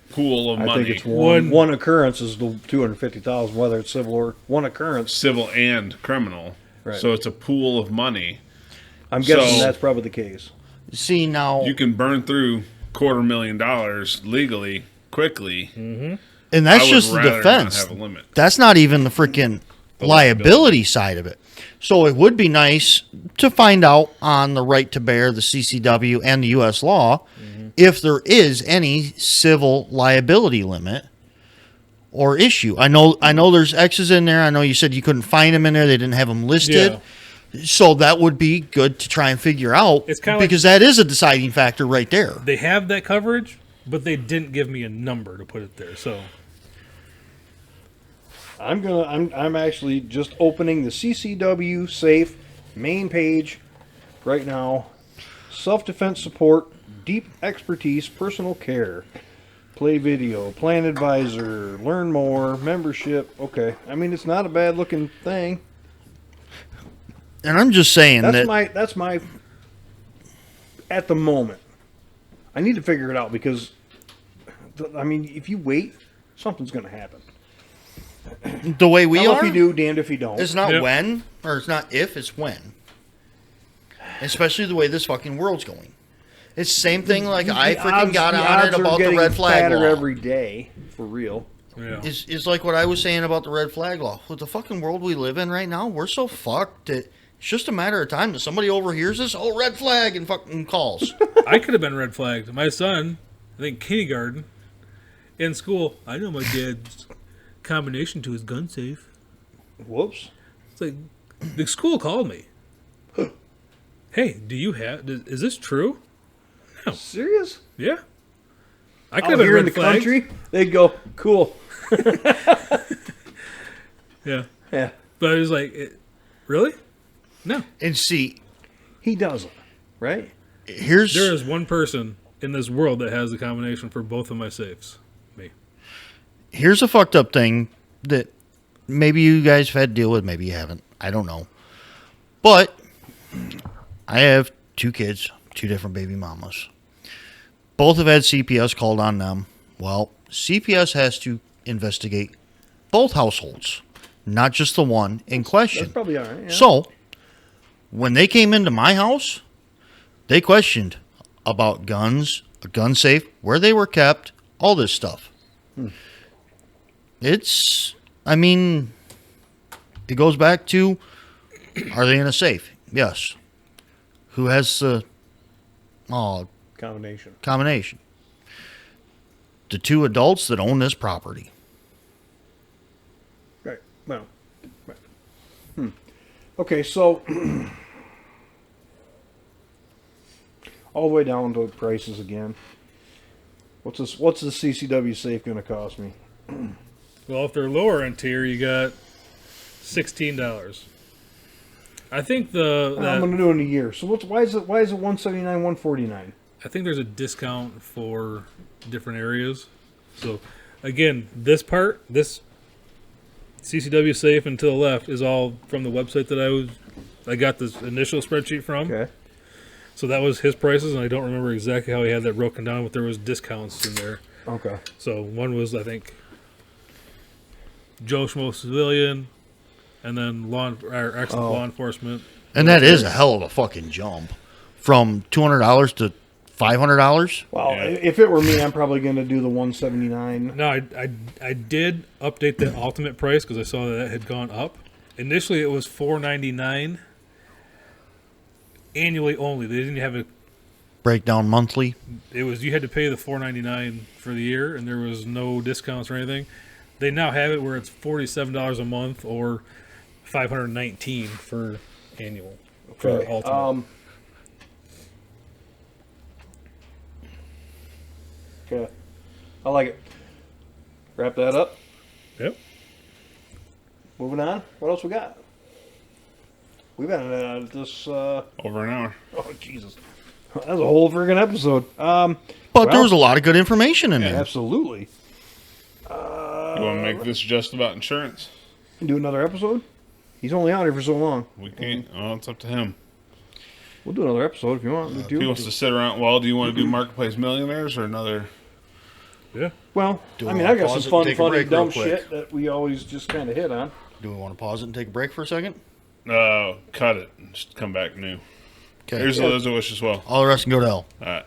pool of I money, think it's One- one occurrence is the $250,000, whether it's civil or one occurrence. civil and criminal. Right. So it's a pool of money. I'm guessing So- that's probably the case. see now, You can burn through $250,000 legally quickly. and that's I would just the rather not defense. have a limit. That's not even the freaking liability side of it. So it would be nice to find out on the Right to Bear, the CCW, and the U.S. Law if there is any civil liability limit or issue. I know there's X's in there. I know you said you couldn't find them in there. They didn't have them listed. So that would be good to try and figure out, It's kinda like- because that is a deciding factor right there. They have that coverage, but they didn't give me a number to put it there. So I'm actually just opening the CCW Safe main page right now. Self-defense support, deep expertise, personal care, play video, plan advisor, learn more, membership. Okay, I mean it's not a bad looking thing. And I'm just saying That's my at the moment. I need to figure it out because I mean if you wait, something's going to happen. the way we Hell are, if you do, damned if you don't. it's not Yep. when, or it's not if, it's when. Especially the way this fucking world's going. It's the same thing like I freaking got on it about the red flag law. every day, for real. yeah, Is like what I was saying about the red flag law. With the fucking world we live in right now, we're so fucked that it's just a matter of time that somebody overhears this, oh, red flag, and fucking calls. I could have been red flagged. My son, I think kindergarten, in school. I know my dad's combination to his gun safe. Whoops. It's like the school called me. Hey, do you have? Is this true? Serious? Yeah. I could Out have been here in red the flagged. country, they'd go, cool. Yeah, Yeah. but I was like, really? No. And see, He doesn't, right? here's There is one person in this world that has the combination for both of my safes. Me. here's a fucked up thing that maybe you guys have had to deal with, maybe you haven't. I don't know. But I have 2 kids, 2 different baby mamas. Both have had CPS called on them. Well, CPS has to investigate both households, not just the one in question. That's probably all right. Yeah. So, When they came into my house, they questioned about guns, a gun safe, where they were kept, all this stuff. It goes back to, are they in a safe? Yes. Who has the combination? The two adults that own this property. Right. Well. Right. Okay, so all the way down to prices again. What's the CCW safe going to cost me? Well, if they're lower end tier, you got $16. I think I'm going to do it in a year. So why is it 179, 149? I think there's a discount for different areas. So again, this CCW safe and to the left is all from the website that I got this initial spreadsheet from. Okay. So that was his prices, and I don't remember exactly how he had that broken down, but there was discounts in there. Okay. So one was, I think, Joe Schmo civilian, and then law enforcement. And that is a hell of a fucking jump from $200 to $500. Well, if it were me, I'm probably going to do the 179. No, I did update the ultimate price because I saw that had gone up. Initially, it was $499 annually only. They didn't have a Breakdown monthly. It was you had to pay the $499 for the year, and there was no discounts or anything. They now have it where it's $47 a month or $519 for annual for ultimate. Okay. I like it. Wrap that up. Yep. Moving on. What else we got? We've been at this Over an hour. oh Jesus. That was a whole friggin' episode. But there was a lot of good information in there. Absolutely. You want to make this just about insurance? Do another episode? He's only out here for so long. We can't. Oh, it's up to him. We'll do another episode if you want. If he wants to sit around. Well, do you want to do Marketplace Millionaires or another? Yeah. Well, Do we I mean, wanna I got pause some it fun, and take a funny, break dumb real quick? shit that we always just kind of hit on. Do we want to pause it and take a break for a second? Cut it. Just come back new. Okay. Here's the Liz wish as well. All the rest can go to hell. All right.